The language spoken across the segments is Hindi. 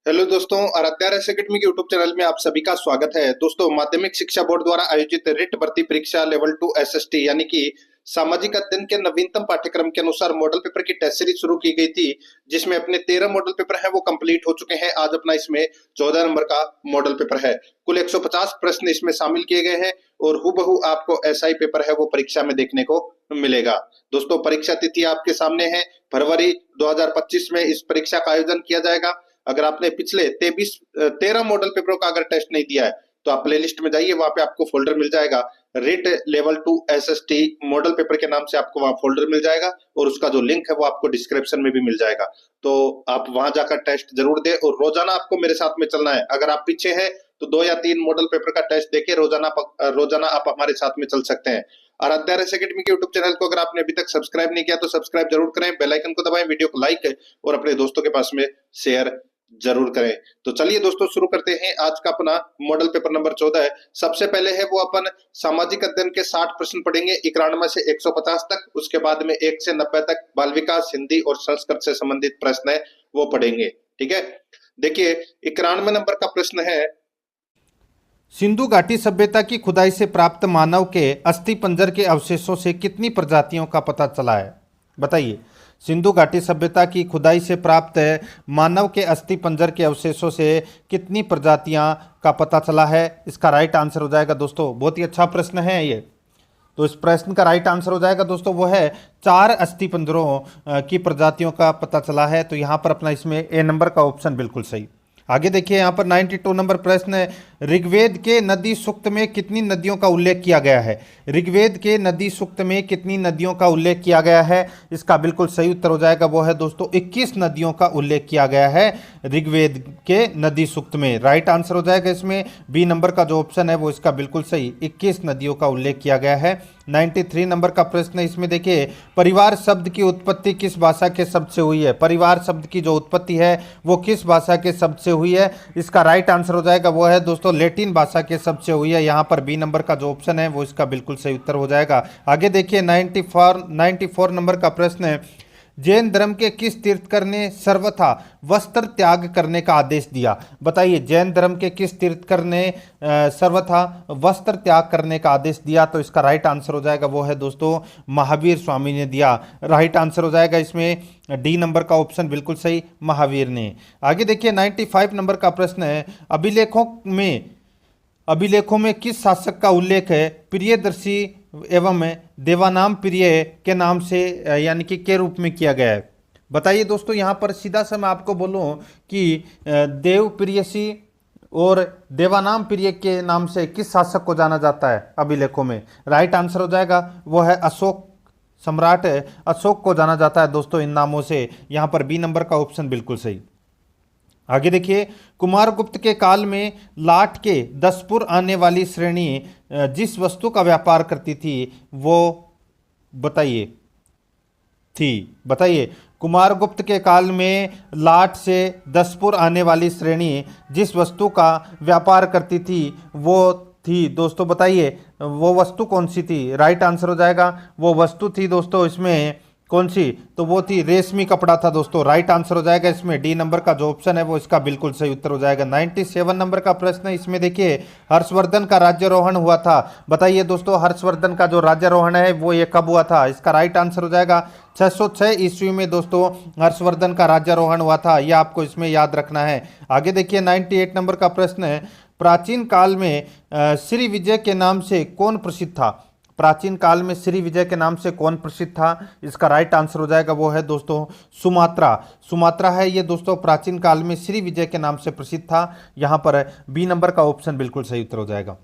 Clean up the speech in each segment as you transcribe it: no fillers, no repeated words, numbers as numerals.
हेलो दोस्तों, आराध्या एकेडमी के यूट्यूब चैनल में आप सभी का स्वागत है। दोस्तों, माध्यमिक शिक्षा बोर्ड द्वारा आयोजित रिट भर्ती परीक्षा लेवल 2 एसएसटी यानी कि सामाजिक अध्ययन के नवीनतम पाठ्यक्रम के अनुसार मॉडल पेपर की टेस्ट सीरीज शुरू की गई थी, जिसमें अपने 13 मॉडल पेपर हैं वो कंप्लीट हो चुके हैं। आज अपना इसमें 14 नंबर का मॉडल पेपर है। कुल 150 प्रश्न इसमें शामिल किए गए हैं और हूबहू आपको ऐसा ही पेपर है वो परीक्षा में देखने को मिलेगा। दोस्तों, परीक्षा तिथि आपके सामने है। फरवरी 2025 में इस परीक्षा का आयोजन किया जाएगा। अगर आपने पिछले 13 मॉडल पेपरों का अगर टेस्ट नहीं दिया है तो आप प्लेलिस्ट में जाइए, वहां पे आपको फोल्डर मिल जाएगा। Writ level 2 SST model paper के नाम से आपको वहां फोल्डर मिल जाएगा और उसका जो लिंक है वो आपको डिस्क्रिप्शन में भी मिल जाएगा। तो आप वहां जाकर टेस्ट जरूर दें और रोजाना आपको मेरे साथ में चलना है। अगर आप पीछे हैं तो 2 या 3 मॉडल पेपर का टेस्ट देके रोजाना आप हमारे साथ में चल सकते हैं। आराध्या एकेडमी के यूट्यूब चैनल को अगर आपने अभी तक सब्सक्राइब नहीं किया तो सब्सक्राइब जरूर करें, बेल आइकन को दबाएं, वीडियो को लाइक और अपने दोस्तों के पास में शेयर जरूर करें। तो चलिए दोस्तों, शुरू करते हैं आज का अपना मॉडल पेपर नंबर 14 है। सबसे पहले है वो अपन सामाजिक अध्ययन के 60 प्रश्न पढ़ेंगे, 91 से 150 तक। उसके बाद में 1 से 90 तक बाल विकास, हिंदी और संस्कृत से संबंधित प्रश्न है वो पढ़ेंगे। ठीक है, देखिए 91 नंबर का प्रश्न है, सिंधु घाटी सभ्यता की खुदाई से प्राप्त मानव के अस्थि पंजर के अवशेषों से कितनी प्रजातियों का पता चला है? बताइए। सिंधु घाटी सभ्यता की खुदाई से प्राप्त मानव के अस्थि पंजर के अवशेषों से कितनी प्रजातियां का पता चला है? इसका राइट आंसर हो जाएगा दोस्तों, बहुत ही अच्छा प्रश्न है ये। तो इस प्रश्न का राइट आंसर हो जाएगा दोस्तों, वो है 4 अस्थि पंजरों की प्रजातियों का पता चला है। तो यहाँ पर अपना इसमें ए नंबर का ऑप्शन बिल्कुल सही। आगे देखिए, यहाँ पर 92 नंबर प्रश्न है, ऋग्वेद के नदी सूक्त में कितनी नदियों का उल्लेख किया गया है? ऋग्वेद के नदी सूक्त में कितनी नदियों का उल्लेख किया गया है? इसका बिल्कुल सही उत्तर हो जाएगा, वो है दोस्तों 21 नदियों का उल्लेख किया गया है ऋग्वेद के नदी सूक्त में। राइट आंसर हो जाएगा इसमें बी नंबर का जो ऑप्शन है वो इसका बिल्कुल सही, 21 नदियों का उल्लेख किया गया है। 93 नंबर का प्रश्न है, इसमें देखिए परिवार शब्द की उत्पत्ति किस भाषा के शब्द से हुई है? परिवार शब्द की जो उत्पत्ति है वो किस भाषा के शब्द से हुई है? इसका राइट आंसर हो जाएगा, वो है दोस्तों लैटिन भाषा के शब्द से हुई है। यहाँ पर बी नंबर का जो ऑप्शन है वो इसका बिल्कुल सही उत्तर हो जाएगा। आगे देखिए 94 नंबर का प्रश्न है, जैन धर्म के किस तीर्थकर ने सर्वथा वस्त्र त्याग करने का आदेश दिया? बताइए, जैन धर्म के किस तीर्थकर ने सर्वथा वस्त्र त्याग करने का आदेश दिया? तो इसका राइट आंसर हो जाएगा, वो है दोस्तों महावीर स्वामी ने दिया। राइट आंसर हो जाएगा इसमें डी नंबर का ऑप्शन बिल्कुल सही, महावीर ने। आगे देखिए 95 नंबर का प्रश्न है, अभिलेखों में किस शासक का उल्लेख है प्रियदर्शी एवं देवानाम प्रिय के नाम से यानी कि के रूप में किया गया है? बताइए दोस्तों, यहाँ पर सीधा सा मैं आपको बोलूँ कि देव प्रियसी और देवानाम प्रिय के नाम से किस शासक को जाना जाता है अभिलेखों में? राइट आंसर हो जाएगा, वो है अशोक, सम्राट अशोक को जाना जाता है दोस्तों इन नामों से। यहाँ पर बी नंबर का ऑप्शन बिल्कुल सही। आगे देखिए, कुमारगुप्त के काल में लाट के दसपुर आने वाली श्रेणी जिस वस्तु का व्यापार करती थी वो बताइए कुमारगुप्त के काल में लाट से दसपुर आने वाली श्रेणी जिस वस्तु का व्यापार करती थी वो थी दोस्तों, बताइए वो वस्तु कौन सी थी? राइट आंसर हो जाएगा, वो वस्तु थी दोस्तों इसमें कौन सी? तो वो थी रेशमी कपड़ा था दोस्तों। राइट आंसर हो जाएगा इसमें डी नंबर का जो ऑप्शन है वो इसका बिल्कुल सही उत्तर हो जाएगा। 97 नंबर का प्रश्न है, इसमें देखिए हर्षवर्धन का राज्यारोहण हुआ था। बताइए दोस्तों, हर्षवर्धन का जो राज्यारोहण है वो ये कब हुआ था? इसका राइट आंसर हो जाएगा 606 ईस्वी में दोस्तों हर्षवर्धन का राज्यारोहण हुआ था, यह आपको इसमें याद रखना है। आगे देखिए 98 नंबर का प्रश्न है, प्राचीन काल में श्री विजय के नाम से कौन प्रसिद्ध था? प्राचीन काल में श्री विजय के नाम से कौन प्रसिद्ध था? इसका राइट आंसर हो जाएगा, वो है दोस्तों सुमात्रा। सुमात्रा है ये दोस्तों प्राचीन काल में श्री विजय के नाम से प्रसिद्ध था। यहाँ पर बी नंबर का ऑप्शन बिल्कुल सही उत्तर हो जाएगा।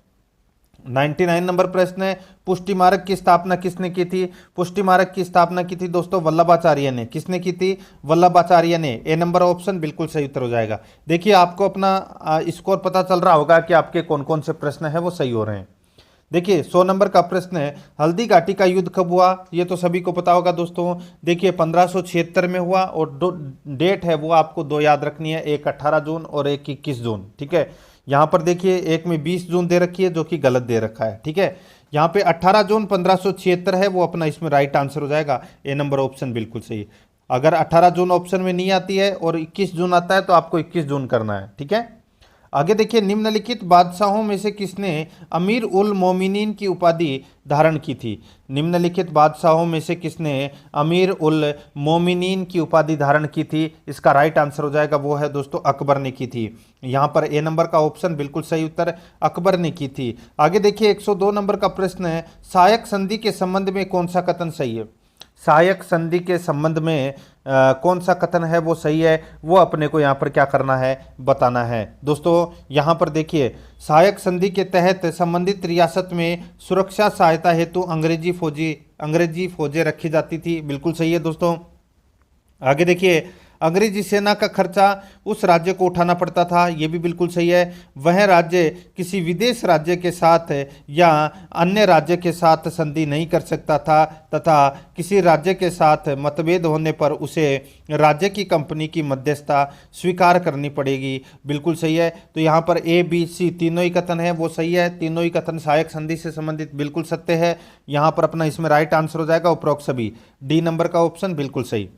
99 नंबर प्रश्न है, पुष्टि मार्ग की स्थापना किसने की थी? पुष्टि मार्ग की स्थापना की थी दोस्तों वल्लभाचार्य ने। किसने की थी? वल्लभाचार्य ने। ए नंबर ऑप्शन बिल्कुल सही उत्तर हो जाएगा। देखिए आपको अपना स्कोर पता चल रहा होगा कि आपके कौन कौन से प्रश्न है वो सही हो रहे हैं। देखिए 100 नंबर का प्रश्न है, हल्दी घाटी का युद्ध कब हुआ? ये तो सभी को पता होगा दोस्तों। देखिए 1576 में हुआ और दो डेट है वो आपको दो याद रखनी है, एक 18 जून और एक 21 जून। ठीक है, यहाँ पर देखिए एक में 20 जून दे रखी है जो कि गलत दे रखा है। ठीक है, यहाँ पे 18 जून 1576 है वो अपना इसमें राइट आंसर हो जाएगा, ए नंबर ऑप्शन बिल्कुल सही। अगर 18 जून ऑप्शन में नहीं आती है और 21 जून आता है तो आपको 21 जून करना है, ठीक है। आगे देखिए, निम्नलिखित बादशाहों में से किसने अमीर उल मोमिनीन की उपाधि धारण की थी? निम्नलिखित बादशाहों में से किसने अमीर उल मोमिनीन की उपाधि धारण की थी? इसका राइट आंसर हो जाएगा वो है दोस्तों अकबर ने की थी। यहाँ पर ए नंबर का ऑप्शन बिल्कुल सही उत्तर अकबर ने की थी। आगे देखिए 102 नंबर का प्रश्न है, सहायक संधि के संबंध में कौन सा कथन सही है? सहायक संधि के संबंध में कौन सा कथन है वो सही है, वो अपने को यहाँ पर क्या करना है, बताना है। दोस्तों यहाँ पर देखिए, सहायक संधि के तहत संबंधित रियासत में सुरक्षा सहायता हेतु अंग्रेजी फौजें रखी जाती थी, बिल्कुल सही है दोस्तों। आगे देखिए, अंग्रेजी सेना का खर्चा उस राज्य को उठाना पड़ता था, ये भी बिल्कुल सही है। वह राज्य किसी विदेश राज्य के साथ या अन्य राज्य के साथ संधि नहीं कर सकता था तथा किसी राज्य के साथ मतभेद होने पर उसे राज्य की कंपनी की मध्यस्थता स्वीकार करनी पड़ेगी, बिल्कुल सही है। तो यहाँ पर ए बी सी तीनों ही कथन है वो सही है, तीनों ही कथन सहायक संधि से संबंधित बिल्कुल सत्य है। यहाँ पर अपना इसमें राइट आंसर हो जाएगा उपरोक्त सभी, डी नंबर का ऑप्शन बिल्कुल सही।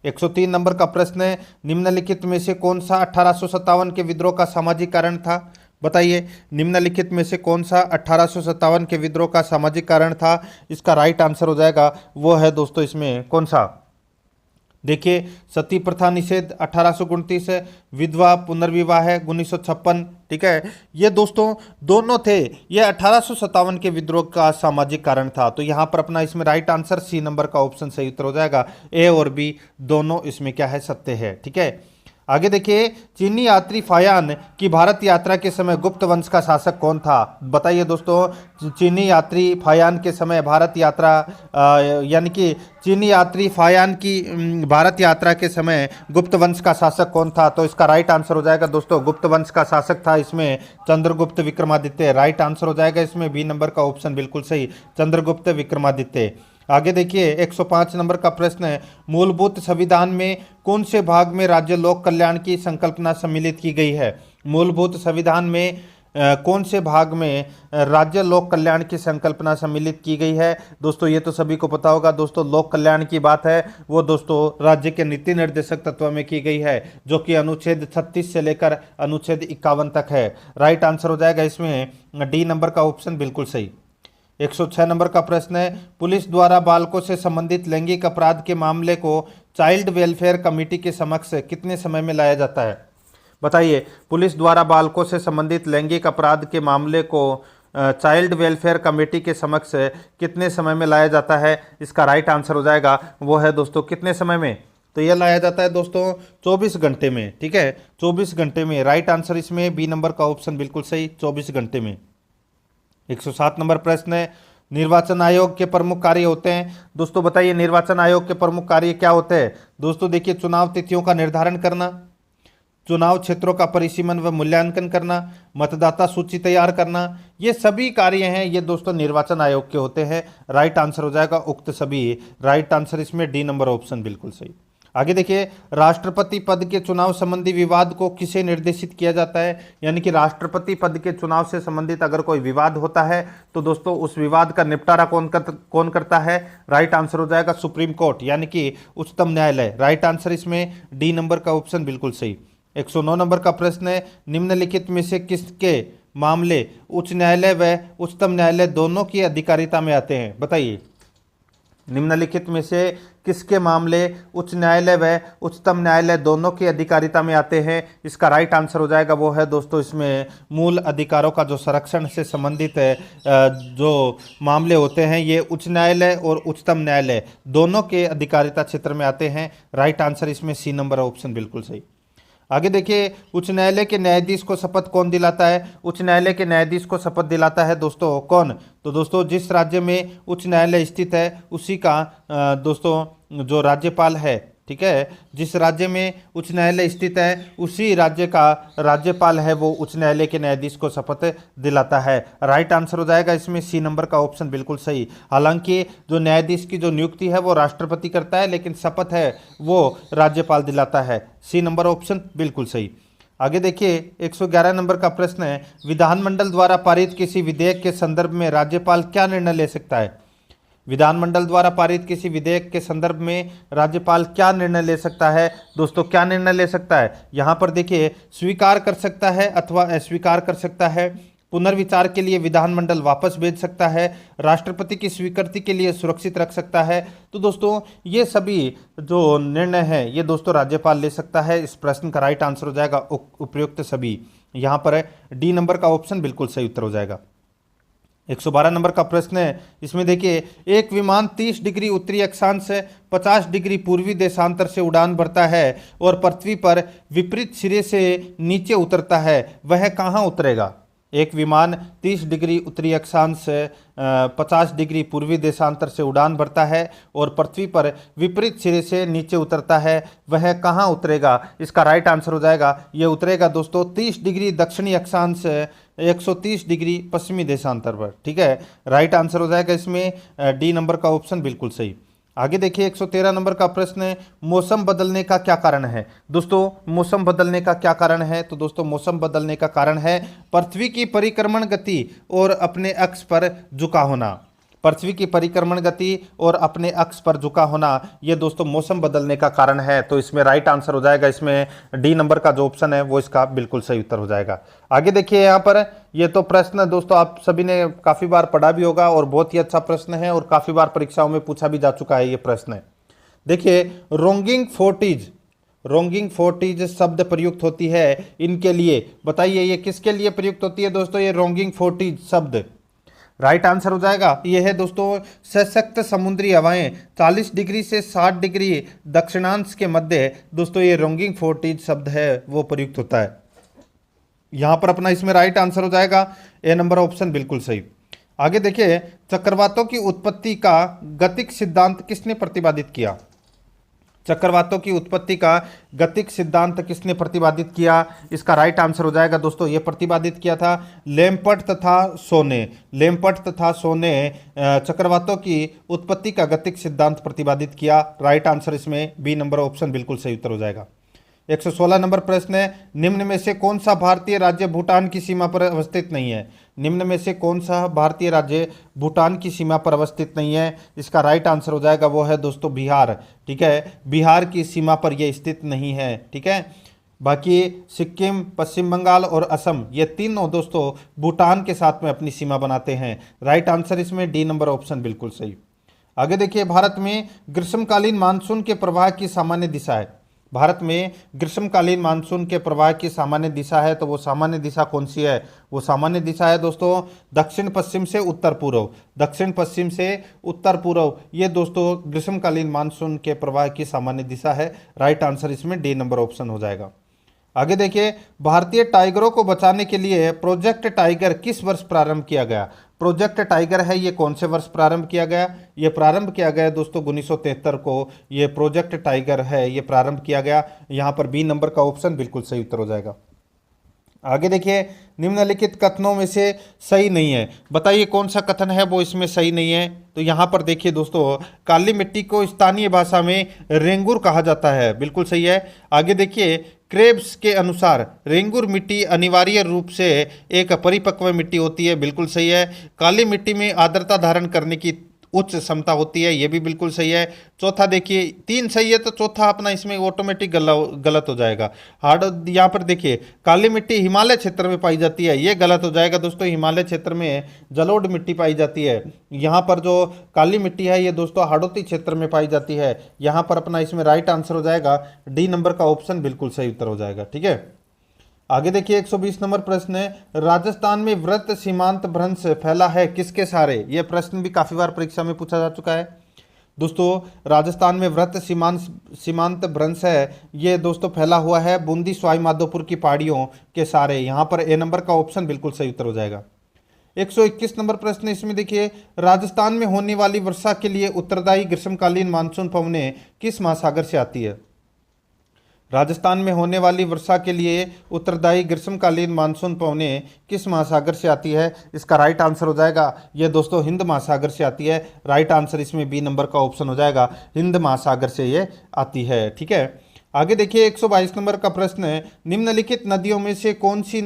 103 नंबर का प्रश्न है, निम्नलिखित में से कौन सा 1857 के विद्रोह का सामाजिक कारण था? बताइए, निम्नलिखित में से कौन सा 1857 के विद्रोह का सामाजिक कारण था? इसका राइट आंसर हो जाएगा वो है दोस्तों इसमें कौन सा, देखिए सती प्रथा निषेध 1829 है, विधवा पुनर्विवाह है 1956, ठीक है। ये दोस्तों दोनों थे, ये 1857 के विद्रोह का सामाजिक कारण था। तो यहाँ पर अपना इसमें राइट आंसर सी नंबर का ऑप्शन सही उत्तर हो जाएगा, ए और बी दोनों इसमें क्या है, सत्य है, ठीक है। आगे देखिए, चीनी यात्री फायान की भारत यात्रा के समय गुप्त वंश का शासक कौन था? बताइए दोस्तों, चीनी यात्री फायान के समय भारत यात्रा यानी कि चीनी यात्री फायान की भारत यात्रा के समय गुप्त वंश का शासक कौन था? तो इसका राइट आंसर हो जाएगा दोस्तों, गुप्त वंश का शासक था इसमें चंद्रगुप्त विक्रमादित्य, राइट आंसर हो जाएगा इसमें बी नंबर का ऑप्शन बिल्कुल सही, चंद्रगुप्त विक्रमादित्य। आगे देखिए 105 नंबर का प्रश्न है, मूलभूत संविधान में कौन से भाग में राज्य लोक कल्याण की संकल्पना सम्मिलित की गई है? मूलभूत संविधान में कौन से भाग में राज्य लोक कल्याण की संकल्पना सम्मिलित की गई है? दोस्तों ये तो सभी को पता होगा दोस्तों, लोक कल्याण की बात है वो दोस्तों राज्य के नीति निर्देशक तत्व में की गई है, जो कि अनुच्छेद 36 से लेकर अनुच्छेद 51 तक है। राइट आंसर हो जाएगा इसमें डी नंबर का ऑप्शन बिल्कुल सही। 106 नंबर का प्रश्न है, पुलिस द्वारा बालकों से संबंधित लैंगिक अपराध के मामले को चाइल्ड वेलफेयर कमेटी के समक्ष कितने समय में लाया जाता है? बताइए, पुलिस द्वारा बालकों से संबंधित लैंगिक अपराध के मामले को चाइल्ड वेलफेयर कमेटी के समक्ष कितने समय में लाया जाता है? इसका राइट आंसर हो जाएगा वो है दोस्तों कितने समय में? तो यह लाया जाता है दोस्तों 24 घंटे में, ठीक है, 24 घंटे में। राइट आंसर इसमें बी नंबर का ऑप्शन बिल्कुल सही, 24 घंटे में। 107 नंबर प्रश्न है, निर्वाचन आयोग के प्रमुख कार्य होते हैं। दोस्तों बताइए, निर्वाचन आयोग के प्रमुख कार्य क्या होते हैं? दोस्तों देखिए, चुनाव तिथियों का निर्धारण करना, चुनाव क्षेत्रों का परिसीमन व मूल्यांकन करना, मतदाता सूची तैयार करना, ये सभी कार्य हैं ये दोस्तों निर्वाचन आयोग के होते हैं। राइट आंसर हो जाएगा उक्त सभी, राइट आंसर इसमें डी नंबर ऑप्शन बिल्कुल सही। आगे देखिए, राष्ट्रपति पद के चुनाव संबंधी विवाद को किसे निर्देशित किया जाता है? यानी कि राष्ट्रपति पद के चुनाव से संबंधित अगर कोई विवाद होता है तो दोस्तों उस विवाद का निपटारा कौन करता है? राइट आंसर हो जाएगा सुप्रीम कोर्ट यानी कि उच्चतम न्यायालय। राइट आंसर इसमें डी नंबर का ऑप्शन बिल्कुल सही। 109 नंबर का प्रश्न है, निम्नलिखित में से किसके मामले उच्च न्यायालय व उच्चतम न्यायालय दोनों की अधिकारिता में आते हैं? बताइए, निम्नलिखित में से किसके मामले उच्च न्यायालय व उच्चतम न्यायालय दोनों की अधिकारिता में आते हैं? इसका राइट आंसर हो जाएगा वो है दोस्तों इसमें मूल अधिकारों का जो संरक्षण से संबंधित जो मामले होते हैं ये उच्च न्यायालय और उच्चतम न्यायालय दोनों के अधिकारिता क्षेत्र में आते हैं। राइट आंसर इसमें सी नंबर ऑप्शन बिल्कुल सही। आगे देखिए, उच्च न्यायालय के न्यायाधीश को शपथ कौन दिलाता है? उच्च न्यायालय के न्यायाधीश को शपथ दिलाता है दोस्तों कौन? तो दोस्तों जिस राज्य में उच्च न्यायालय स्थित है उसी का दोस्तों जो राज्यपाल है, ठीक है, जिस राज्य में उच्च न्यायालय स्थित है उसी राज्य का राज्यपाल है वो उच्च न्यायालय के न्यायाधीश को शपथ दिलाता है। राइट आंसर हो जाएगा इसमें सी नंबर का ऑप्शन बिल्कुल सही। हालांकि जो न्यायाधीश की जो नियुक्ति है वो राष्ट्रपति करता है लेकिन शपथ है वो राज्यपाल दिलाता है। सी नंबर ऑप्शन बिल्कुल सही। आगे देखिए 111 नंबर का प्रश्न है, विधानमंडल द्वारा पारित किसी विधेयक के संदर्भ में राज्यपाल क्या निर्णय ले सकता है? विधानमंडल द्वारा पारित किसी विधेयक के संदर्भ में राज्यपाल क्या निर्णय ले सकता है? दोस्तों क्या निर्णय ले सकता है? यहाँ पर देखिए, स्वीकार कर सकता है अथवा अस्वीकार कर सकता है, पुनर्विचार के लिए विधानमंडल वापस भेज सकता है, राष्ट्रपति की स्वीकृति के लिए सुरक्षित रख सकता है। तो दोस्तों ये सभी जो निर्णय है ये दोस्तों राज्यपाल ले सकता है। इस प्रश्न का राइट आंसर हो जाएगा उपयुक्त सभी। यहाँ पर डी नंबर का ऑप्शन बिल्कुल सही उत्तर हो जाएगा। 112 नंबर का प्रश्न है, इसमें देखिए, एक विमान 30 डिग्री उत्तरी अक्षांश से 50 डिग्री पूर्वी देशांतर से उड़ान भरता है और पृथ्वी पर विपरीत सिरे से नीचे उतरता है, वह कहाँ उतरेगा? एक विमान 30 डिग्री उत्तरी अक्षांश से 50 डिग्री पूर्वी देशांतर से उड़ान भरता है और पृथ्वी पर विपरीत सिरे से नीचे उतरता है, वह कहाँ उतरेगा? इसका राइट आंसर हो जाएगा, ये उतरेगा दोस्तों 30 डिग्री दक्षिणी अक्षांश से 130 डिग्री पश्चिमी देशांतर पर। ठीक है, राइट आंसर हो जाएगा इसमें डी नंबर का ऑप्शन बिल्कुल सही। आगे देखिए 113 नंबर का प्रश्न है, मौसम बदलने का क्या कारण है? दोस्तों मौसम बदलने का क्या कारण है? तो दोस्तों मौसम बदलने का कारण है पृथ्वी की परिक्रमण गति और अपने अक्ष पर झुका होना। पृथ्वी की परिक्रमण गति और अपने अक्ष पर झुका होना, ये दोस्तों मौसम बदलने का कारण है। तो इसमें राइट आंसर हो जाएगा, इसमें डी नंबर का जो ऑप्शन है वो इसका बिल्कुल सही उत्तर हो जाएगा। आगे देखिए यहाँ पर, ये तो प्रश्न दोस्तों आप सभी ने काफ़ी बार पढ़ा भी होगा और बहुत ही अच्छा प्रश्न है और काफ़ी बार परीक्षाओं में पूछा भी जा चुका है ये प्रश्न। देखिए, रोंगिंग फोर्टिज शब्द प्रयुक्त होती है इनके लिए, बताइए ये किसके लिए प्रयुक्त होती है दोस्तों? ये रोंगिंग फोर्टिज शब्द राइट आंसर हो जाएगा, ये है दोस्तों सशक्त समुद्री हवाएं 40 डिग्री से 60 डिग्री दक्षिणांश के मध्य दोस्तों ये रोंगिंग फोर्टिज शब्द है वो प्रयुक्त होता है। यहां पर अपना इसमें राइट आंसर हो जाएगा ए नंबर ऑप्शन बिल्कुल सही। आगे देखिए, चक्रवातों की उत्पत्ति का गतिक सिद्धांत किसने प्रतिपादित किया? चक्रवातों की उत्पत्ति का गतिक सिद्धांत किसने प्रतिपादित किया? इसका राइट आंसर हो जाएगा दोस्तों, ये प्रतिपादित किया था लेम्पर्ट तथा सोने चक्रवातों की उत्पत्ति का गतिक सिद्धांत प्रतिपादित किया। राइट आंसर इसमें बी नंबर ऑप्शन बिल्कुल सही उत्तर हो जाएगा। 116 नंबर प्रश्न है, निम्न में से कौन सा भारतीय राज्य भूटान की सीमा पर अवस्थित नहीं है? निम्न में से कौन सा भारतीय राज्य भूटान की सीमा पर अवस्थित नहीं है? इसका राइट आंसर हो जाएगा, वो है दोस्तों बिहार। ठीक है, बिहार की सीमा पर यह स्थित नहीं है। ठीक है, बाकी सिक्किम, पश्चिम बंगाल और असम ये तीनों दोस्तों भूटान के साथ में अपनी सीमा बनाते हैं। राइट आंसर इसमें डी नंबर ऑप्शन बिल्कुल सही। आगे देखिए, भारत में ग्रीष्मकालीन मानसून के प्रवाह की सामान्य दिशा है। भारत में ग्रीष्मकालीन मानसून के प्रवाह की सामान्य दिशा है, तो वो सामान्य दिशा कौन सी है? वो सामान्य दिशा है दोस्तों दक्षिण पश्चिम से उत्तर पूर्व। दक्षिण पश्चिम से उत्तर पूर्व ये दोस्तों ग्रीष्मकालीन मानसून के प्रवाह की सामान्य दिशा है। राइट आंसर इसमें डी नंबर ऑप्शन हो जाएगा। आगे देखिए, भारतीय टाइगरों को बचाने के लिए प्रोजेक्ट टाइगर किस वर्ष प्रारंभ किया गया? प्रोजेक्ट टाइगर है ये कौन से वर्ष प्रारंभ किया गया? ये प्रारंभ किया गया दोस्तों 1973 को ये प्रोजेक्ट टाइगर है ये प्रारंभ किया गया। यहाँ पर बी नंबर का ऑप्शन बिल्कुल सही उत्तर हो जाएगा। आगे देखिए, निम्नलिखित कथनों में से सही नहीं है, बताइए कौन सा कथन है वो इसमें सही नहीं है? तो यहाँ पर देखिए दोस्तों, काली मिट्टी को स्थानीय भाषा में रेंगुर कहा जाता है, बिल्कुल सही है। आगे देखिए, क्रेब्स के अनुसार रेंगुर मिट्टी अनिवार्य रूप से एक परिपक्व मिट्टी होती है, बिल्कुल सही है। काली मिट्टी में आर्द्रता धारण करने की उच्च क्षमता होती है, ये भी बिल्कुल सही है। चौथा देखिए, 3 सही है तो चौथा अपना इसमें ऑटोमेटिक गलत हो जाएगा। हार्ड यहाँ पर देखिए, काली मिट्टी हिमालय क्षेत्र में पाई जाती है, ये गलत हो जाएगा दोस्तों। हिमालय क्षेत्र में जलोढ़ मिट्टी पाई जाती है। यहाँ पर जो काली मिट्टी है ये दोस्तों हाड़ौती क्षेत्र में पाई जाती है। यहाँ पर अपना इसमें राइट आंसर हो जाएगा डी नंबर का ऑप्शन बिल्कुल सही उत्तर हो जाएगा। ठीक है, आगे देखिए 120 नंबर प्रश्न है, राजस्थान में व्रत सीमांत भ्रंश फैला है किसके सहारे? यह प्रश्न भी काफी बार परीक्षा में पूछा जा चुका है दोस्तों। राजस्थान में व्रत सीमांत भ्रंश है ये दोस्तों फैला हुआ है बूंदी सवाई माधोपुर की पहाड़ियों के सहारे। यहाँ पर ए नंबर का ऑप्शन बिल्कुल सही उत्तर हो जाएगा। 121 नंबर प्रश्न, इसमें देखिए, राजस्थान में होने वाली वर्षा के लिए उत्तरदायी ग्रीष्मकालीन मानसून पवनें किस महासागर से आती है? राजस्थान में होने वाली वर्षा के लिए उत्तरदायी ग्रीष्मकालीन मानसून पवनें किस महासागर से आती है? इसका राइट आंसर हो जाएगा यह दोस्तों हिंद महासागर से आती है। राइट आंसर इसमें बी नंबर का ऑप्शन हो जाएगा, हिंद महासागर से ये आती है। ठीक है, आगे देखिए 122 नंबर का प्रश्न है, निम्नलिखित नदियों में से कौन सी